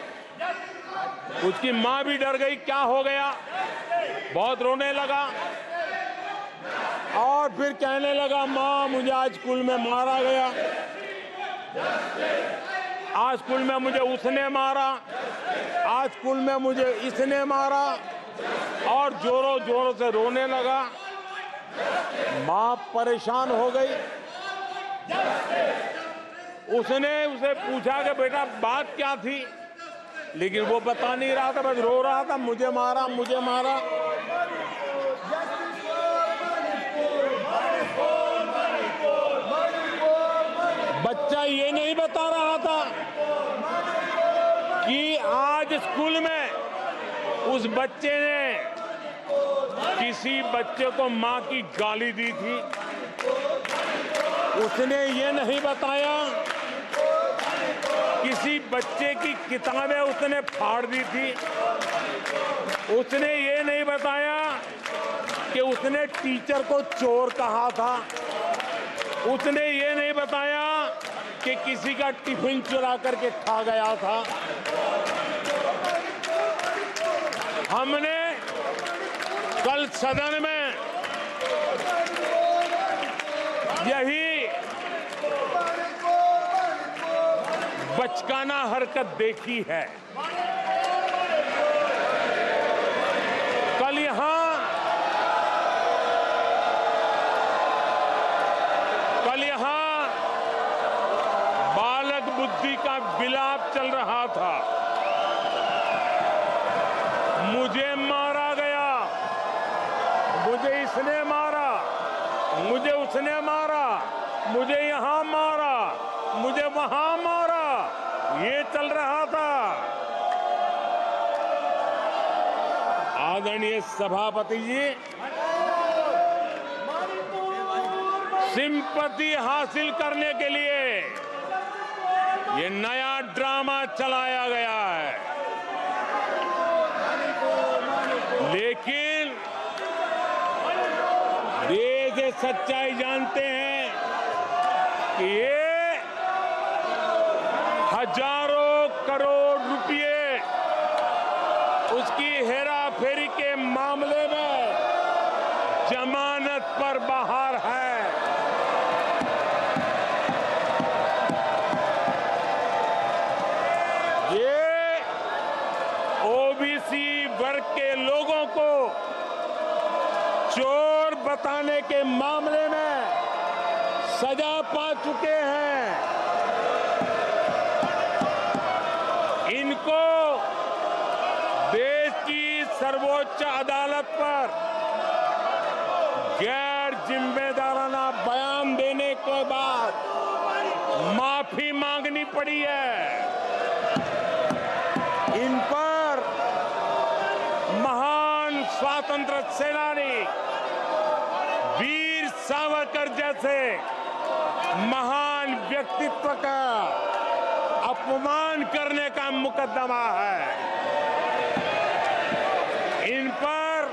उसकी मां भी डर गई, क्या हो गया, बहुत रोने लगा और फिर कहने लगा, मां मुझे आज स्कूल में मारा गया, आज स्कूल में मुझे उसने मारा, आज स्कूल में मुझे इसने मारा, और जोरों जोरों से रोने लगा। मां परेशान हो गई। उसने उसे पूछा कि बेटा बात क्या थी, लेकिन वो बता नहीं रहा था, बस रो रहा था, मुझे मारा मुझे मारा। बच्चा ये नहीं बता रहा था कि आज स्कूल में उस बच्चे ने किसी बच्चे को मां की गाली दी थी। उसने ये नहीं बताया किसी बच्चे की किताबें उसने फाड़ दी थी। उसने ये नहीं बताया कि उसने टीचर को चोर कहा था। उसने ये नहीं बताया कि किसी का टिफिन चुरा करके खा गया था। हमने कल सदन में यही बचकाना हरकत देखी है। कल यहां बालक बुद्धि का विलाप चल रहा था। मुझे मारा गया, मुझे इसने मारा, मुझे उसने मारा, मुझे यहां मारा, मुझे वहां मारा, ये चल रहा था। आदरणीय सभापति जी, सिंपैथी हासिल करने के लिए ये नया ड्रामा चलाया गया है, लेकिन देश ये सच्चाई जानते हैं कि ये हजारों करोड़ रुपए उसकी हेराफेरी के मामले में जमानत पर बाहर है। ये ओबीसी वर्ग के लोगों को चोर बताने के मामले में सजा पा चुके हैं। इनको देश की सर्वोच्च अदालत पर गैर जिम्मेदाराना बयान देने के बाद माफी मांगनी पड़ी है। इन पर महान स्वातंत्र सेनानी वीर सावरकर जैसे महान व्यक्तित्व का अपमान करने का मुकदमा है। इन पर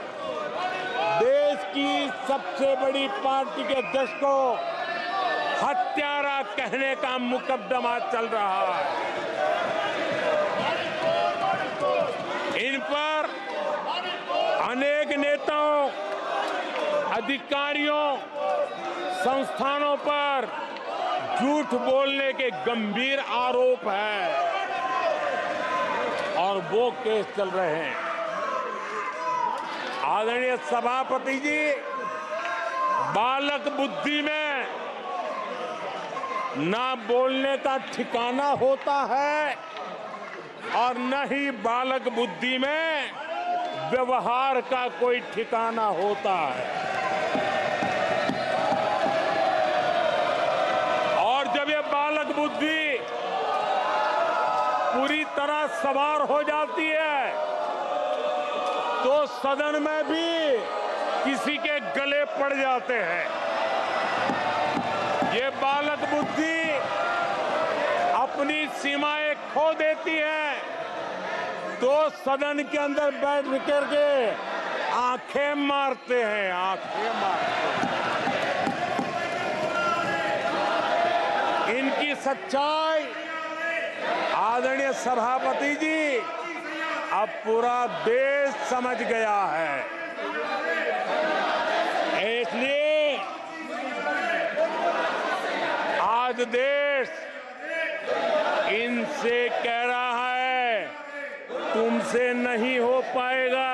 देश की सबसे बड़ी पार्टी के अध्यक्ष को हत्यारा कहने का मुकदमा चल रहा है। इन पर अनेक नेताओं, अधिकारियों, संस्थानों पर झूठ बोलने के गंभीर आरोप हैं और वो केस चल रहे हैं। आदरणीय सभापति जी, बालक बुद्धि में ना बोलने का ठिकाना होता है और न ही बालक बुद्धि में व्यवहार का कोई ठिकाना होता है। और जब ये बालक बुद्धि पूरी तरह सवार हो जाती है तो सदन में भी किसी के गले पड़ जाते हैं। ये बालक बुद्धि अपनी सीमाएं खो देती है तो सदन के अंदर बैठ करके आंखें मारते हैं, आंखें मारते हैं। इनकी सच्चाई आदरणीय सभापति जी अब पूरा देश समझ गया है। इसलिए आज देश इनसे कह रहा है तुमसे नहीं हो पाएगा,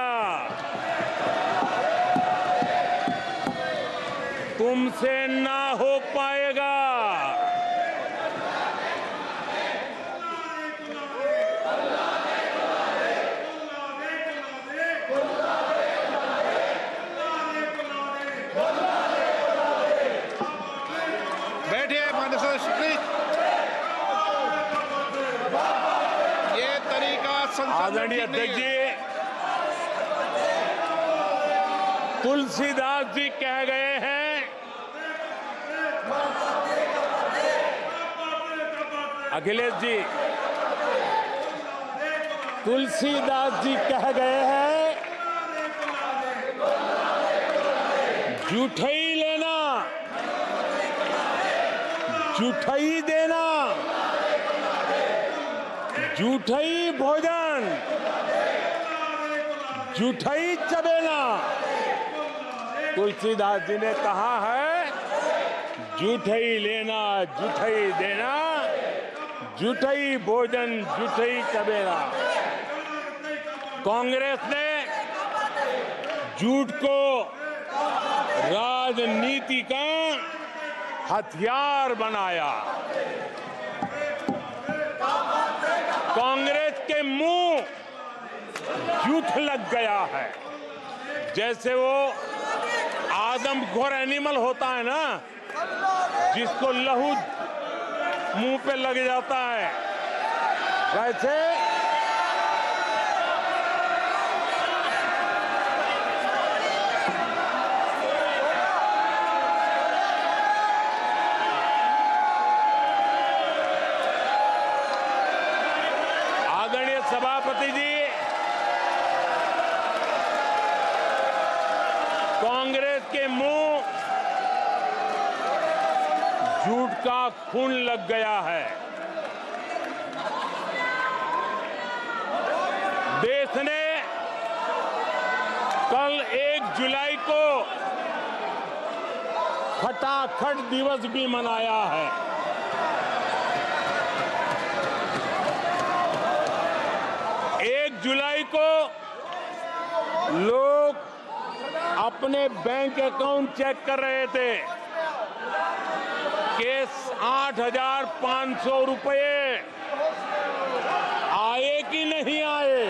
तुमसे ना हो पाएगा। आदरणीय अध्यक्ष जी, तुलसीदास जी कह गए हैं, अखिलेश जी, तुलसीदास जी कह गए हैं जूठई लेना, जूठई देना, जूठई भोजन, जूठई चबेना। तुलसीदास जी ने कहा है, जूठई लेना, जूठई देना, जूठई भोजन, जूठई चबेना। कांग्रेस ने झूठ को राजनीति का हथियार बनाया। कांग्रेस के मुंह झूठ लग गया है। जैसे वो आदमखोर एनिमल होता है ना, जिसको लहू मुंह पे लग जाता है, वैसे आदरणीय सभापति जी, कांग्रेस के मुंह झूठ का खून लग गया है। देश ने कल 1 जुलाई को खटाखट दिवस भी मनाया है। जुलाई को लोग अपने बैंक अकाउंट चेक कर रहे थे कि 8,500 रुपये आए कि नहीं आए।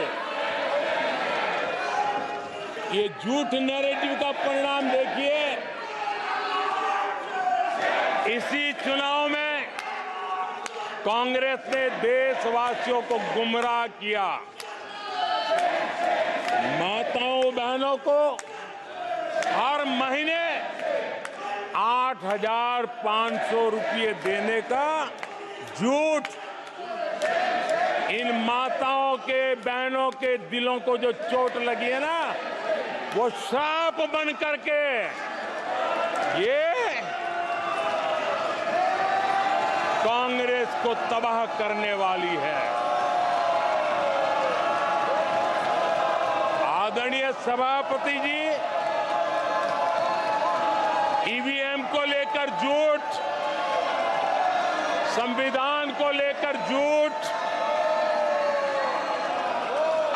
ये झूठ नैरेटिव का परिणाम देखिए। इसी चुनाव में कांग्रेस ने देशवासियों को गुमराह किया। माताओं बहनों को हर महीने 8,500 रुपये देने का झूठ। इन माताओं के बहनों के दिलों को जो चोट लगी है ना, वो श्राप बन करके ये कांग्रेस को तबाह करने वाली है। आदरणीय सभापति जी, ईवीएम को लेकर झूठ, संविधान को लेकर झूठ,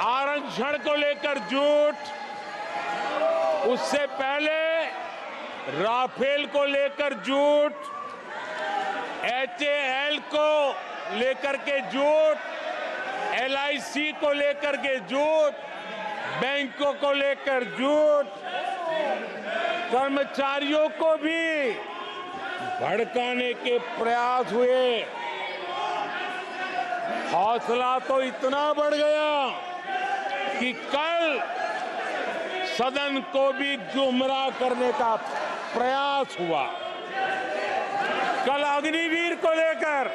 आरक्षण को लेकर झूठ, उससे पहले राफेल को लेकर झूठ, HAL को लेकर के झूठ, LIC को लेकर के झूठ, बैंकों को लेकर झूठ, कर्मचारियों को भी भड़काने के प्रयास हुए। हौसला तो इतना बढ़ गया कि कल सदन को भी गुमराह करने का प्रयास हुआ। कल अग्निवीर को लेकर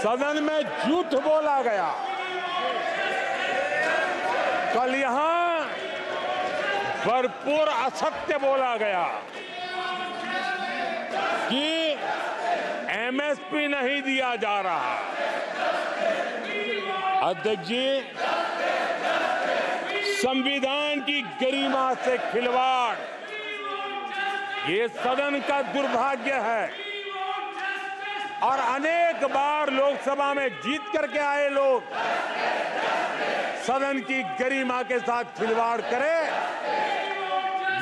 सदन में झूठ बोला गया। कल यहां भरपूर असत्य बोला गया कि MSP नहीं दिया जा रहा। अध्यक्ष जी, संविधान की गरिमा से खिलवाड़ ये सदन का दुर्भाग्य है। और अनेक बार लोकसभा में जीत करके आए लोग सदन की गरिमा के साथ खिलवाड़ करें,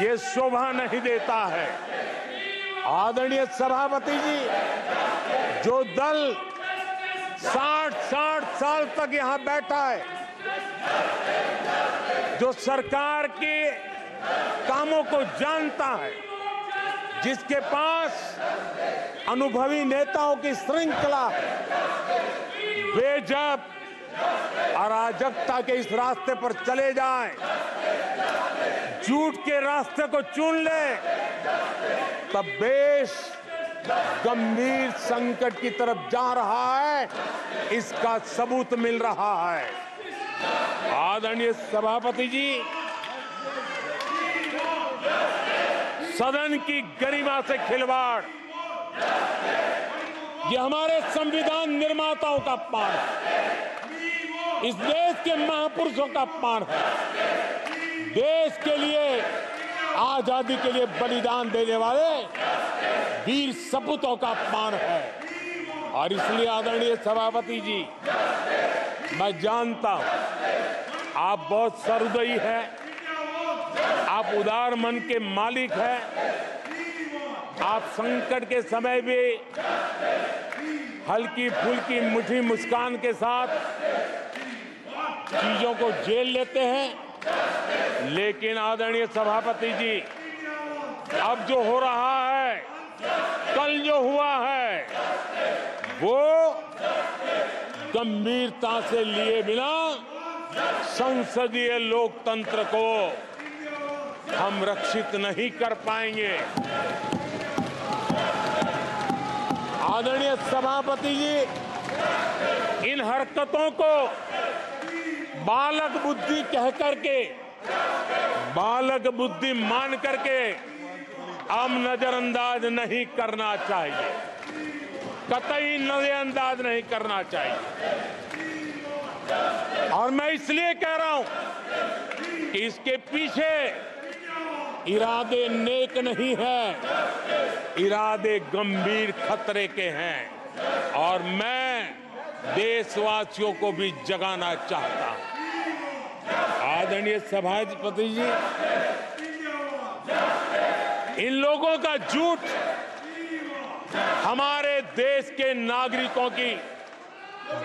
ये शोभा नहीं देता है। आदरणीय सभापति जी, जो दल 60 साल तक यहां बैठा है, जो सरकार के कामों को जानता है, जिसके पास अनुभवी नेताओं की श्रृंखला है, वे जब अराजकता के इस रास्ते पर चले जाएं, झूठ के रास्ते को चुन ले, तब देश गंभीर संकट की तरफ जा रहा है। इसका सबूत मिल रहा है। आदरणीय सभापति जी, सदन की गरिमा से खिलवाड़, ये हमारे संविधान निर्माताओं का अपमान है, इस देश के महापुरुषों का अपमान है, देश के लिए आजादी के लिए बलिदान देने वाले वीर सपूतों का अपमान है। और इसलिए आदरणीय सभापति जी, मैं जानता हूं आप बहुत सहृदयी हैं, आप उदार मन के मालिक हैं, आप संकट के समय भी हल्की फुल्की मीठी मुस्कान के साथ चीजों को झेल लेते हैं। लेकिन आदरणीय सभापति जी, अब जो हो रहा है, कल जो हुआ है, वो गंभीरता से लिए बिना संसदीय लोकतंत्र को हम रक्षित नहीं कर पाएंगे। आदरणीय सभापति जी, इन हरकतों को बालक बुद्धि कह करके, बालक बुद्धि मान करके हम नजरअंदाज नहीं करना चाहिए, कतई नजरअंदाज नहीं करना चाहिए। और मैं इसलिए कह रहा हूं कि इसके पीछे इरादे नेक नहीं है, इरादे गंभीर खतरे के हैं। और मैं देशवासियों को भी जगाना चाहता हूं। आदरणीय सभापति जी, इन लोगों का झूठ हमारे देश के नागरिकों की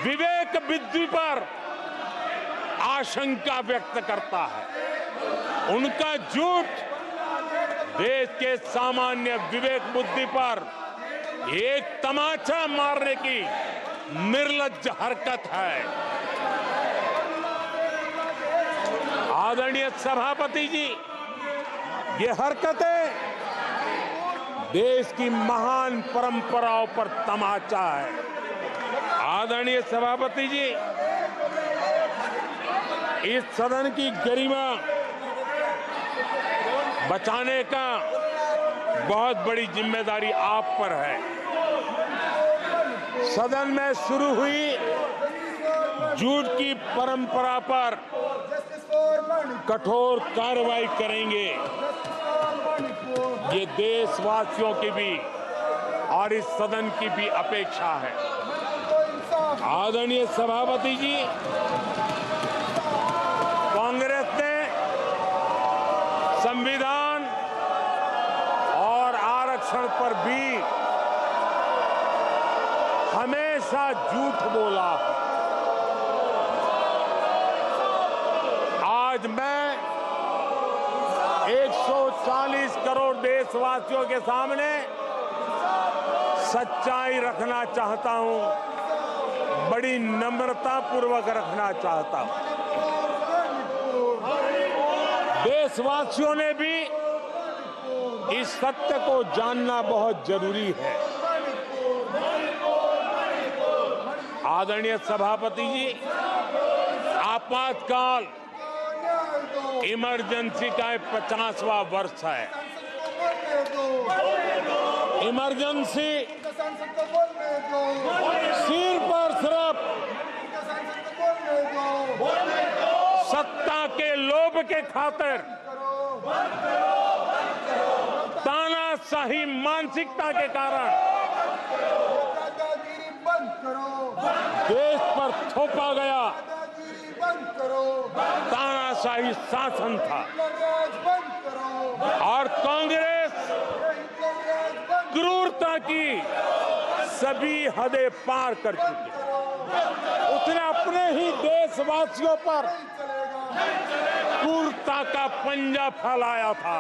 विवेक बुद्धि पर आशंका व्यक्त करता है। उनका झूठ देश के सामान्य विवेक बुद्धि पर एक तमाचा मारने की निर्लज्ज हरकत है। आदरणीय सभापति जी, ये हरकतें देश की महान परंपराओं पर तमाचा है। आदरणीय सभापति जी, इस सदन की गरिमा बचाने का बहुत बड़ी जिम्मेदारी आप पर है। सदन में शुरू हुई झूठ की परंपरा पर कठोर कार्रवाई करेंगे, ये देशवासियों की भी और इस सदन की भी अपेक्षा है। आदरणीय सभापति जी, कांग्रेस ने संविधान और आरक्षण पर भी हमेशा झूठ बोला। आज मैं 140 करोड़ देशवासियों के सामने सच्चाई रखना चाहता हूं, बड़ी नम्रता पूर्वक रखना चाहता हूं। देशवासियों ने भी इस सत्य को जानना बहुत जरूरी है। आदरणीय सभापति जी, आपातकाल इमरजेंसी का 50वां वर्ष है। इमरजेंसी सिर पर सिर्फ सत्ता के लोभ के खातिर, तानाशाही मानसिकता के कारण देश पर थोपा गया तानाशाही शासन था। और कांग्रेस क्रूरता की सभी हदें पार कर चुकी है। उसने अपने ही देशवासियों पर क्रूरता का पंजा फैलाया था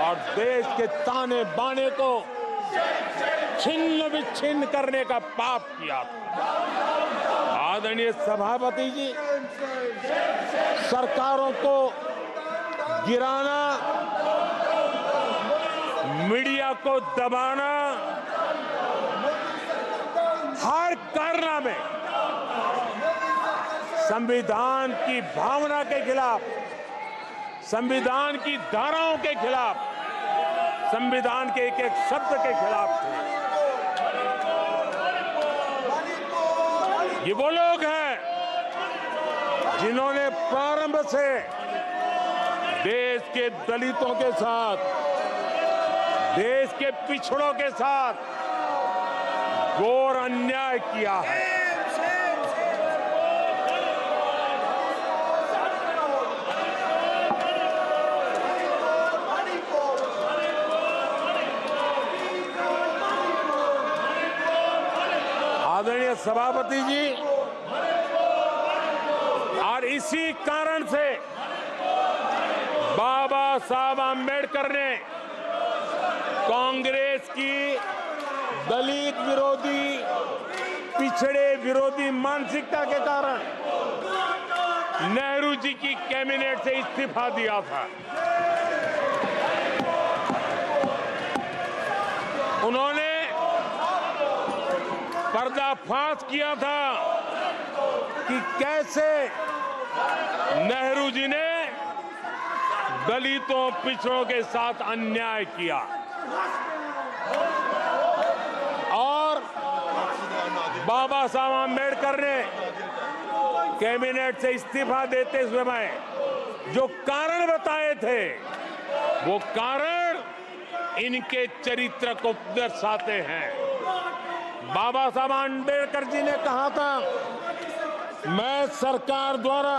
और देश के ताने बाने को छिन्न विच्छिन्न करने का पाप किया था। आदरणीय सभापति जी, सरकारों को गिराना, मीडिया को दबाना, हर कारनामे में संविधान की भावना के खिलाफ, संविधान की धाराओं के खिलाफ संविधान के एक एक शब्द के खिलाफ थे। ये वो लोग हैं जिन्होंने प्रारंभ से देश के दलितों के साथ, देश के पिछड़ों के साथ घोर अन्याय किया है। आदरणीय सभापति जी, और इसी कारण से बाबा साहब आंबेडकर ने कांग्रेस की दलित विरोधी, पिछड़े विरोधी मानसिकता के कारण नेहरू जी की कैबिनेट से इस्तीफा दिया था। उन्होंने पर्दाफाश किया था कि कैसे नेहरू जी ने दलितों, पिछड़ों के साथ अन्याय किया और बाबा साहब आंबेडकर ने कैबिनेट से इस्तीफा देते समय जो कारण बताए थे, वो कारण इनके चरित्र को दर्शाते हैं। बाबा साहब आंबेडकर जी ने कहा था, मैं सरकार द्वारा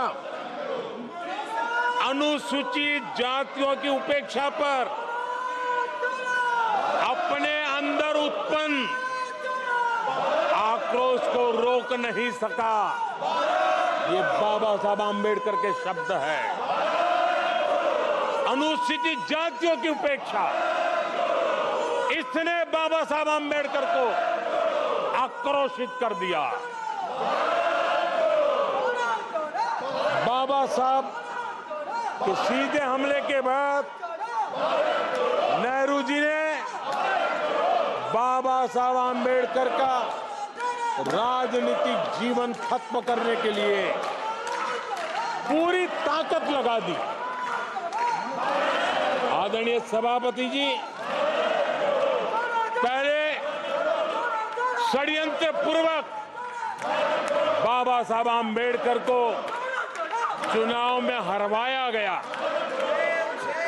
अनुसूचित जातियों की उपेक्षा पर अपने अंदर उत्पन्न आक्रोश को रोक नहीं सका। ये बाबा साहब आंबेडकर के शब्द हैं। अनुसूचित जातियों की उपेक्षा, इसने बाबा साहब आंबेडकर को आक्रोशित कर दिया। बाबा साहब के सीधे हमले के बाद नेहरू जी ने बाबा साहब आंबेडकर का राजनीतिक जीवन खत्म करने के लिए पूरी ताकत लगा दी। आदरणीय सभापति जी, पहले षड्यंत्र पूर्वक बाबा साहब आंबेडकर को चुनाव में हरवाया गया।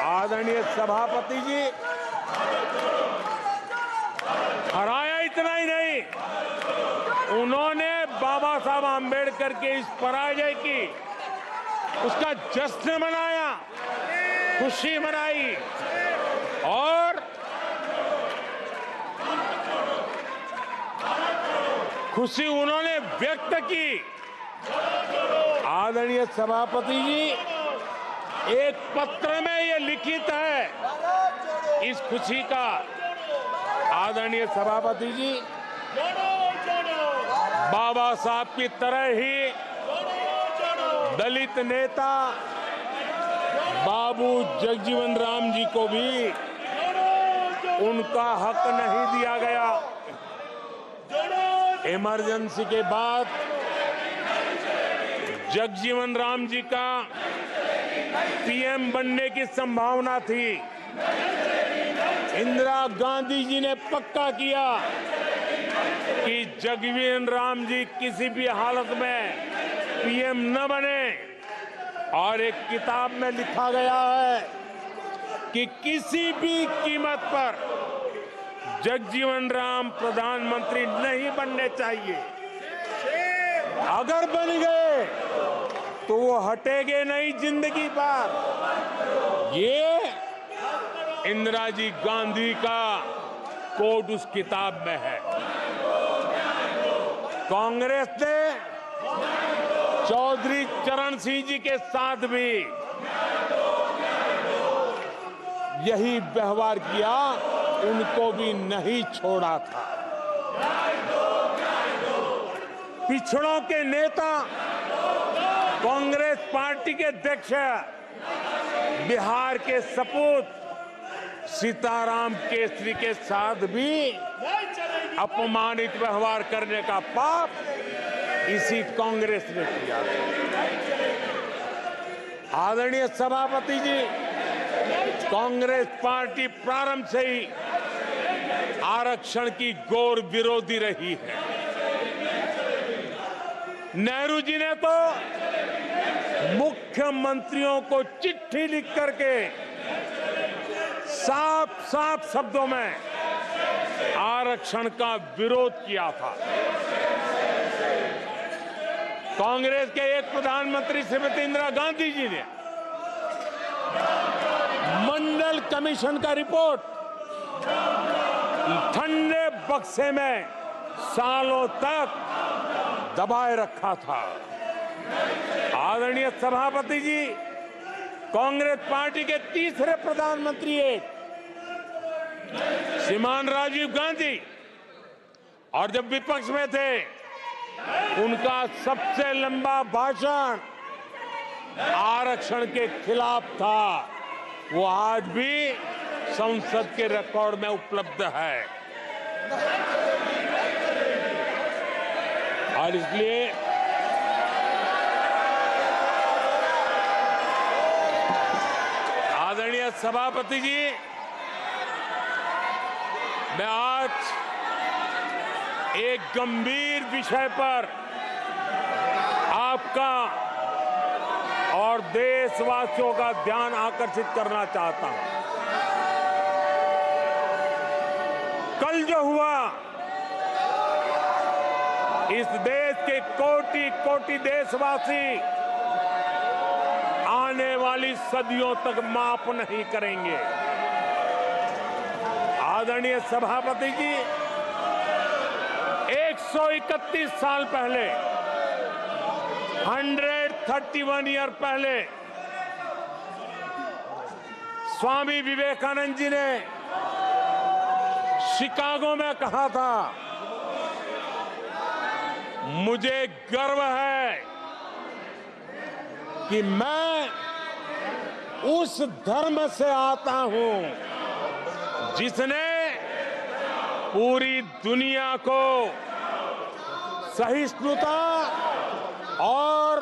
आदरणीय सभापति जी, हराया इतना ही नहीं, उन्होंने बाबा साहब आंबेडकर के इस पराजय की, उसका जश्न मनाया, खुशी मनाई और खुशी उन्होंने व्यक्त की। आदरणीय सभापति जी, एक पत्र में ये लिखित है इस खुशी का। आदरणीय सभापति जी, बाबा साहब की तरह ही दलित नेता बाबू जगजीवन राम जी को भी उनका हक नहीं दिया गया। इमरजेंसी के बाद जगजीवन राम जी का पीएम बनने की संभावना थी। इंदिरा गांधी जी ने पक्का किया कि जगजीवन राम जी किसी भी हालत में पीएम न बने, और एक किताब में लिखा गया है कि किसी भी कीमत पर जगजीवन राम प्रधानमंत्री नहीं बनने चाहिए। अगर बन गए तो वो हटेंगे नहीं जिंदगी पर। ये इंदिरा जी गांधी का कोट उस किताब में है। कांग्रेस ने चौधरी चरण सिंह जी के साथ भी यही व्यवहार किया, उनको भी नहीं छोड़ा था। पिछड़ों के नेता कांग्रेस पार्टी के अध्यक्ष बिहार के सपूत सीताराम केसरी के साथ भी अपमानित व्यवहार करने का पाप इसी कांग्रेस ने किया। आदरणीय सभापति जी, कांग्रेस पार्टी प्रारंभ से ही आरक्षण की घोर विरोधी रही है। नेहरू जी ने तो मुख्यमंत्रियों को चिट्ठी लिख करके साफ साफ शब्दों में आरक्षण का विरोध किया था। कांग्रेस के एक प्रधानमंत्री श्रीमती इंदिरा गांधी जी ने मंडल कमीशन का रिपोर्ट ठंडे बक्से में सालों तक दबाए रखा था। आदरणीय सभापति जी, कांग्रेस पार्टी के तीसरे प्रधानमंत्री एक श्रीमान राजीव गांधी, और जब विपक्ष में थे उनका सबसे लंबा भाषण आरक्षण के खिलाफ था। वो आज भी संसद के रिकॉर्ड में उपलब्ध है। और इसलिए आदरणीय सभापति जी, मैं आज एक गंभीर विषय पर आपका और देशवासियों का ध्यान आकर्षित करना चाहता हूं। कल जो हुआ, इस देश के कोटि कोटि देशवासी आने वाली सदियों तक माफ नहीं करेंगे। आदरणीय सभापति जी, 131 साल पहले, 131 ईयर पहले स्वामी विवेकानंद जी ने शिकागो में कहा था, मुझे गर्व है कि मैं उस धर्म से आता हूं जिसने पूरी दुनिया को सहिष्णुता और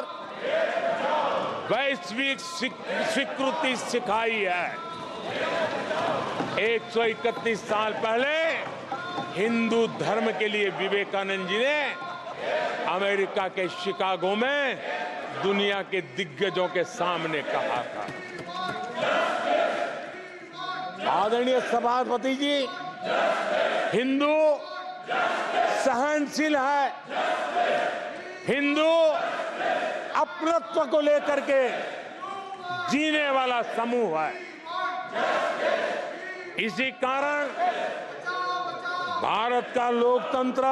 वैश्विक स्वीकृति सिखाई है। 131 साल पहले हिंदू धर्म के लिए विवेकानंद जी ने अमेरिका के शिकागो में दुनिया के दिग्गजों के सामने कहा था। आदरणीय सभापति जी, हिंदू सहनशील है, हिंदू अपनत्व को लेकर के जीने वाला समूह है। इसी कारण भारत का लोकतंत्र,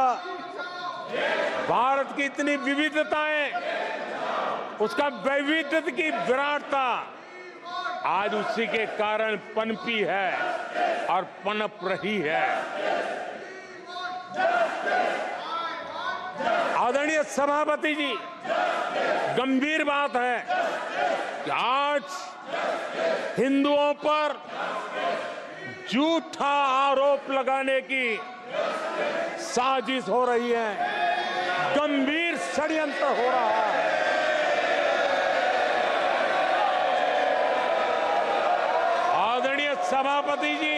भारत की इतनी विविधताएं, उसका वैविध्य की विराटता आज उसी के कारण पनपी है और पनप रही है। आदरणीय सभापति जी, गंभीर बात है कि आज हिंदुओं पर झूठा आरोप लगाने की साजिश हो रही है, गंभीर षड्यंत्र हो रहा है। आदरणीय सभापति जी,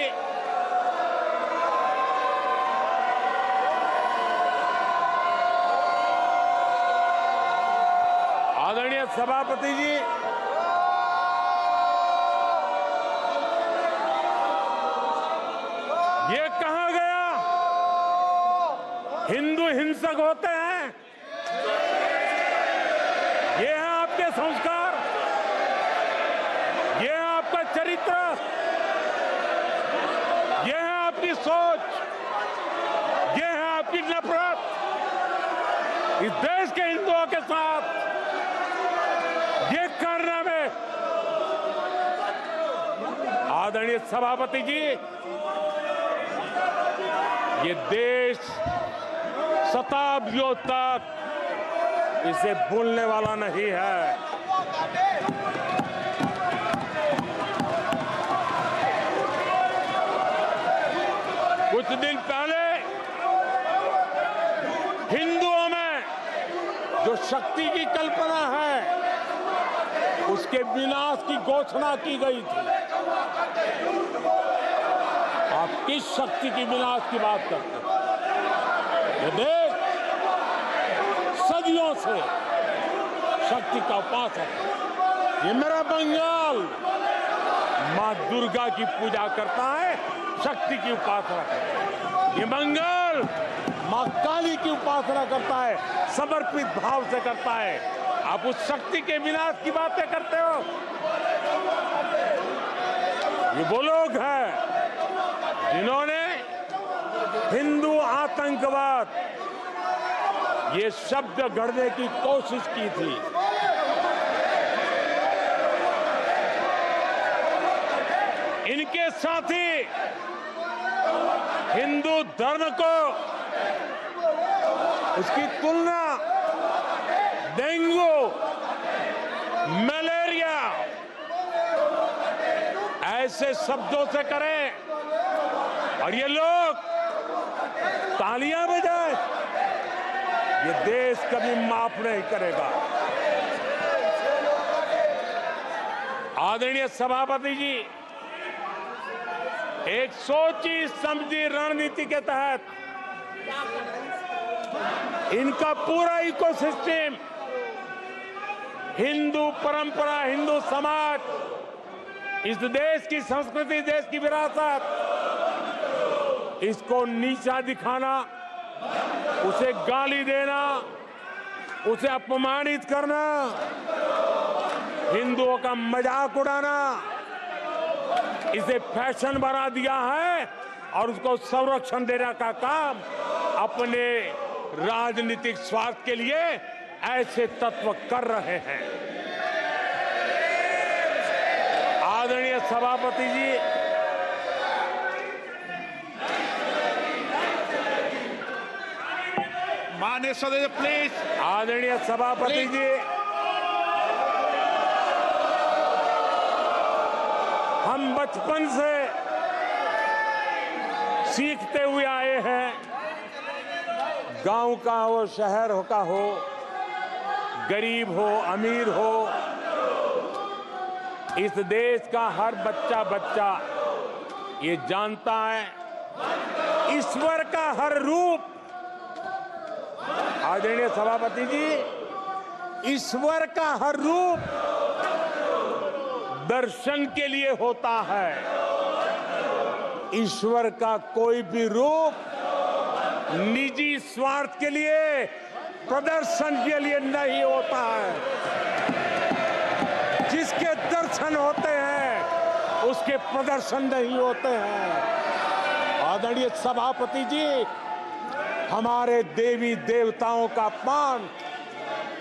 आदरणीय सभापति जी, ये कहा गया हिंदू हिंसक होते हैं? ये है आपके संस्कार, ये है आपका चरित्र, ये है आपकी सोच, ये है आपकी नफरत इस देश के हिंदुओं के साथ। ये करने में आदरणीय सभापति जी, ये देश शताब्दियों तक इसे भूलने वाला नहीं है। कुछ दिन पहले हिंदुओं में जो शक्ति की कल्पना है, उस इसके विनाश की घोषणा की गई थी। आप किस शक्ति की विनाश की बात करते हैं? ये देश सदियों से शक्ति का उपासक है। ये मेरा बंगाल मां दुर्गा की पूजा करता है, शक्ति की उपासना करता है। ये बंगाल मां काली की उपासना करता है, समर्पित भाव से करता है। आप उस शक्ति के विनाश की बातें करते हो। ये वो लोग हैं जिन्होंने हिंदू आतंकवाद ये शब्द गढ़ने की कोशिश की थी। इनके साथी हिंदू धर्म को उसकी तुलना डेंगू, मलेरिया ऐसे शब्दों से करें और ये लोग तालियां बजाएं, ये देश कभी माफ नहीं करेगा। आदरणीय सभापति जी, एक सोची समझी रणनीति के तहत इनका पूरा इकोसिस्टम, हिंदू परंपरा, हिंदू समाज, इस देश की संस्कृति, देश की विरासत, इसको नीचा दिखाना, उसे गाली देना, उसे अपमानित करना, हिंदुओं का मजाक उड़ाना, इसे फैशन बना दिया है और उसको संरक्षण देने का काम अपने राजनीतिक स्वार्थ के लिए ऐसे तत्व कर रहे हैं। आदरणीय सभापति जी, माननीय सदस्य प्लीज। आदरणीय सभापति जी, हम बचपन से सीखते हुए आए हैं, गांव का हो, शहर का हो, गरीब हो, अमीर हो, इस देश का हर बच्चा ये जानता है ईश्वर का हर रूप, आदरणीय सभापति जी, ईश्वर का हर रूप दर्शन के लिए होता है। ईश्वर का कोई भी रूप निजी स्वार्थ के लिए, प्रदर्शन के लिए नहीं होता है। जिसके दर्शन होते हैं उसके प्रदर्शन नहीं होते हैं। आदरणीय सभापति जी, हमारे देवी देवताओं का अपमान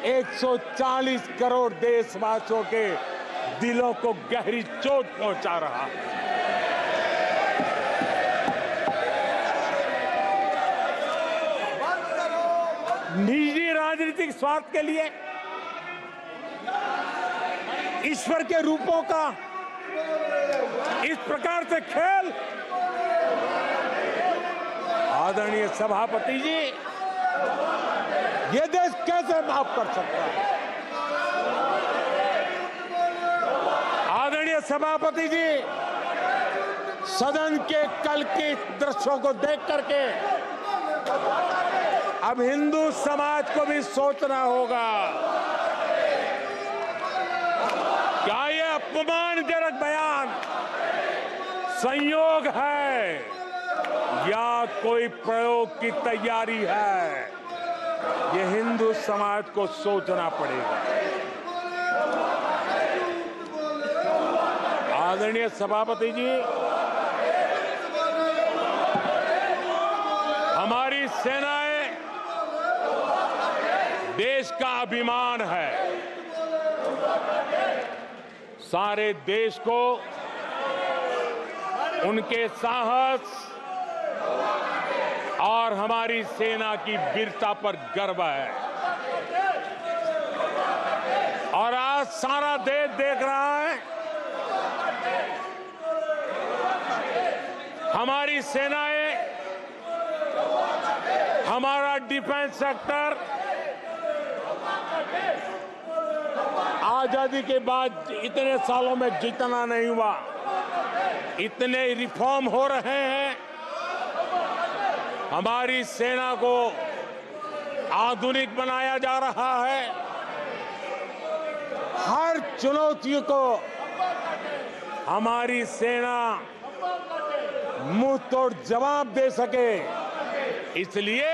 140 करोड़ देशवासियों के दिलों को गहरी चोट पहुंचा रहा है। निजी राजनीतिक स्वार्थ के लिए ईश्वर के रूपों का इस प्रकार से खेल, आदरणीय सभापति जी, ये देश कैसे माफ कर सकता है? आदरणीय सभापति जी, सदन के कल के दृश्यों को देख करके अब हिंदू समाज को भी सोचना होगा, क्या ये अपमानजनक बयान संयोग है या कोई प्रयोग की तैयारी है? ये हिंदू समाज को सोचना पड़ेगा। आदरणीय सभापति जी, हमारी सेनाएं देश का अभिमान है। सारे देश को उनके साहस और हमारी सेना की वीरता पर गर्व है। और आज सारा देश देख रहा है हमारी सेनाएं, हमारा डिफेंस सेक्टर आजादी के बाद इतने सालों में जितना नहीं हुआ, इतने रिफॉर्म हो रहे हैं। हमारी सेना को आधुनिक बनाया जा रहा है। हर चुनौती को हमारी सेना मुंह तोड़ जवाब दे सके, इसलिए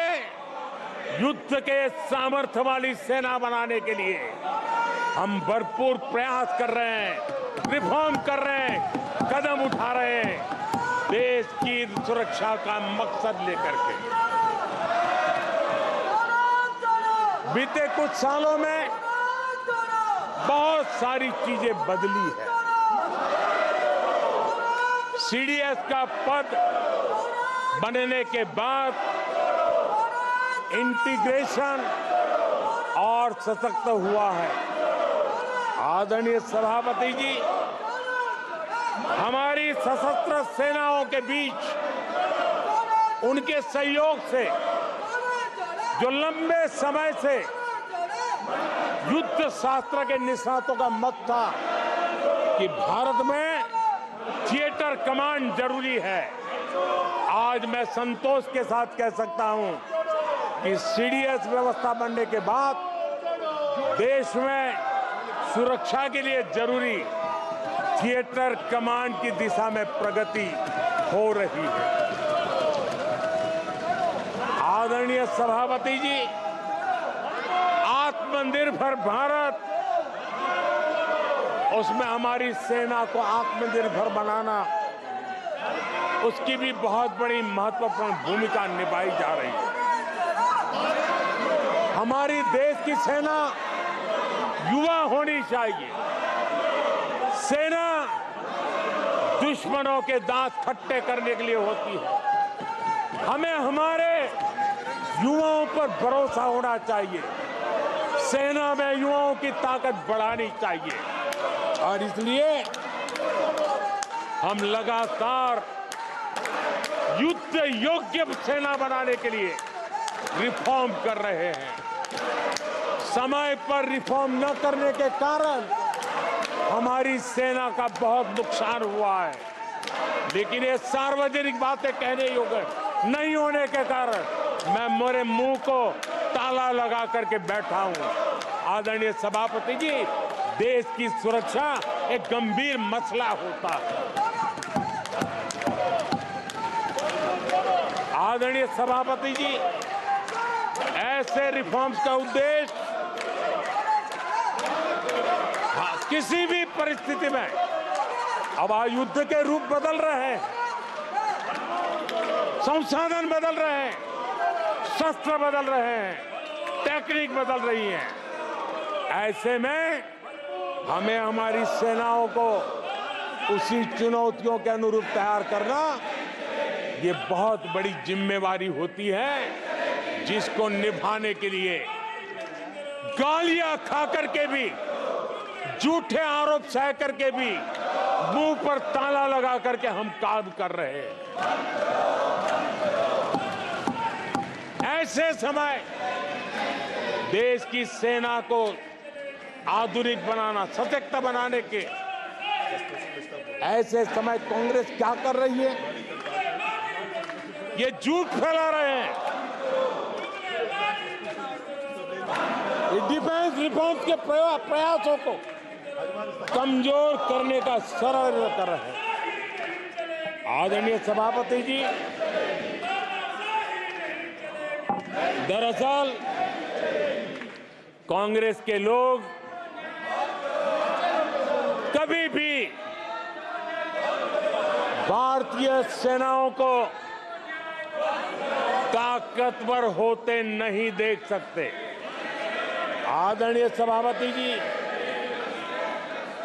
युद्ध के सामर्थ्य वाली सेना बनाने के लिए हम भरपूर प्रयास कर रहे हैं, रिफॉर्म कर रहे हैं, कदम उठा रहे हैं, देश की सुरक्षा का मकसद लेकर के। बीते कुछ सालों में बहुत सारी चीजें बदली है। सीडीएस का पद बनने के बाद इंटीग्रेशन और सशक्त हुआ है। आदरणीय सभापति जी, हमारी सशस्त्र सेनाओं के बीच उनके सहयोग से जो लंबे समय से युद्ध शास्त्र के निष्णातों का मत था कि भारत में थिएटर कमांड जरूरी है, आज मैं संतोष के साथ कह सकता हूं कि सीडीएस व्यवस्था बनने के बाद देश में सुरक्षा के लिए जरूरी थिएटर कमांड की दिशा में प्रगति हो रही है। आदरणीय सभापति जी, आत्मनिर्भर भारत, उसमें हमारी सेना को आत्मनिर्भर बनाना, उसकी भी बहुत बड़ी महत्वपूर्ण भूमिका निभाई जा रही है। हमारी देश की सेना युवा होनी चाहिए। सेना दुश्मनों के दांत खट्टे करने के लिए होती है। हमें हमारे युवाओं पर भरोसा होना चाहिए। सेना में युवाओं की ताकत बढ़ानी चाहिए और इसलिए हम लगातार युद्ध योग्य सेना बनाने के लिए रिफॉर्म कर रहे हैं। समय पर रिफॉर्म न करने के कारण हमारी सेना का बहुत नुकसान हुआ है, लेकिन ये सार्वजनिक बातें कहने योग्य नहीं होने के कारण मैं मेरे मुंह को ताला लगा करके बैठा हूं। आदरणीय सभापति जी, देश की सुरक्षा एक गंभीर मसला होता है। आदरणीय सभापति जी, ऐसे रिफॉर्म्स का उद्देश्य किसी भी परिस्थिति में, अब युद्ध के रूप बदल रहे हैं, संसाधन बदल रहे हैं, शस्त्र बदल रहे हैं, टेक्निक बदल रही है, ऐसे में हमें हमारी सेनाओं को उसी चुनौतियों के अनुरूप तैयार करना, ये बहुत बड़ी जिम्मेवारी होती है, जिसको निभाने के लिए गालियां खा करके भी, झूठे आरोप सह करके भी, मुंह पर ताला लगा करके हम काम कर रहे हैं। ऐसे समय देश की सेना को आधुनिक बनाना, सशक्त बनाने के ऐसे समय कांग्रेस क्या कर रही है? ये झूठ फैला रहे हैं। डिफेंस रिफॉर्म्स के प्रयासों को कमजोर करने का षड्यंत्र कर रहे हैं। आदरणीय सभापति जी, दरअसल कांग्रेस के लोग कभी भी भारतीय सेनाओं को ताकतवर होते नहीं देख सकते। आदरणीय सभापति जी,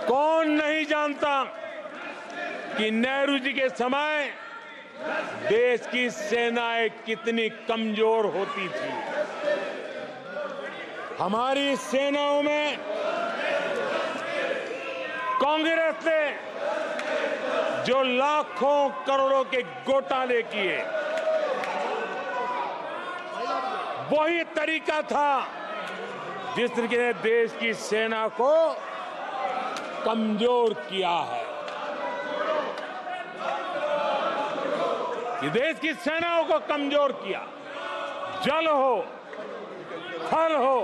कौन नहीं जानता कि नेहरू जी के समय देश की सेनाएं कितनी कमजोर होती थी। हमारी सेनाओं में कांग्रेस ने जो लाखों करोड़ों के घोटाले किए, वही तरीका था जिसने देश की सेना को कमजोर किया है। ये देश की सेनाओं को कमजोर किया। जल हो, थल हो,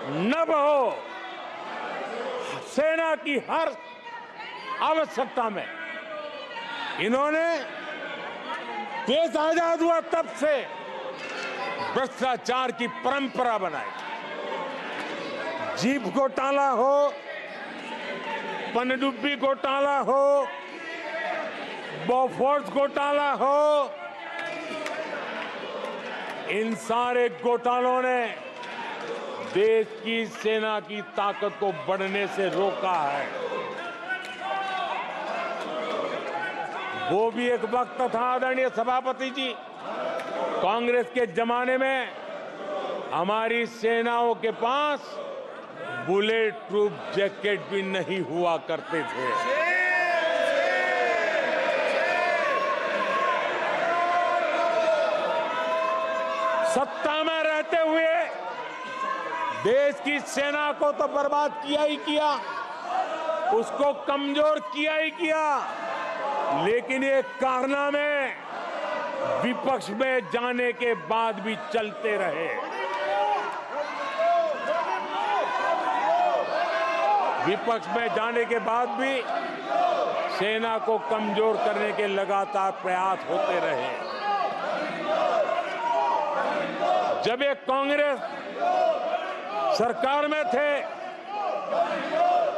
नभ हो, सेना की हर आवश्यकता में इन्होंने देश आजाद हुआ तब से भ्रष्टाचार की परंपरा बनाई। जीप घोटाला हो, पनडुब्बी घोटाला हो, बोफोर्स घोटाला हो, इन सारे घोटालों ने देश की सेना की ताकत को बढ़ने से रोका है। वो भी एक वक्त था आदरणीय सभापति जी, कांग्रेस के जमाने में हमारी सेनाओं के पास बुलेट प्रूफ जैकेट भी नहीं हुआ करते थे। सत्ता में रहते हुए देश की सेना को तो बर्बाद किया ही किया, उसको कमजोर किया ही किया, लेकिन ये कारनामे विपक्ष में जाने के बाद भी चलते रहे। विपक्ष में जाने के बाद भी सेना को कमजोर करने के लगातार प्रयास होते रहे। जब ये कांग्रेस सरकार में थे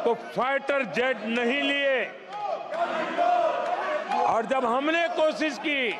तो फाइटर जेट नहीं लिए, और जब हमने कोशिश की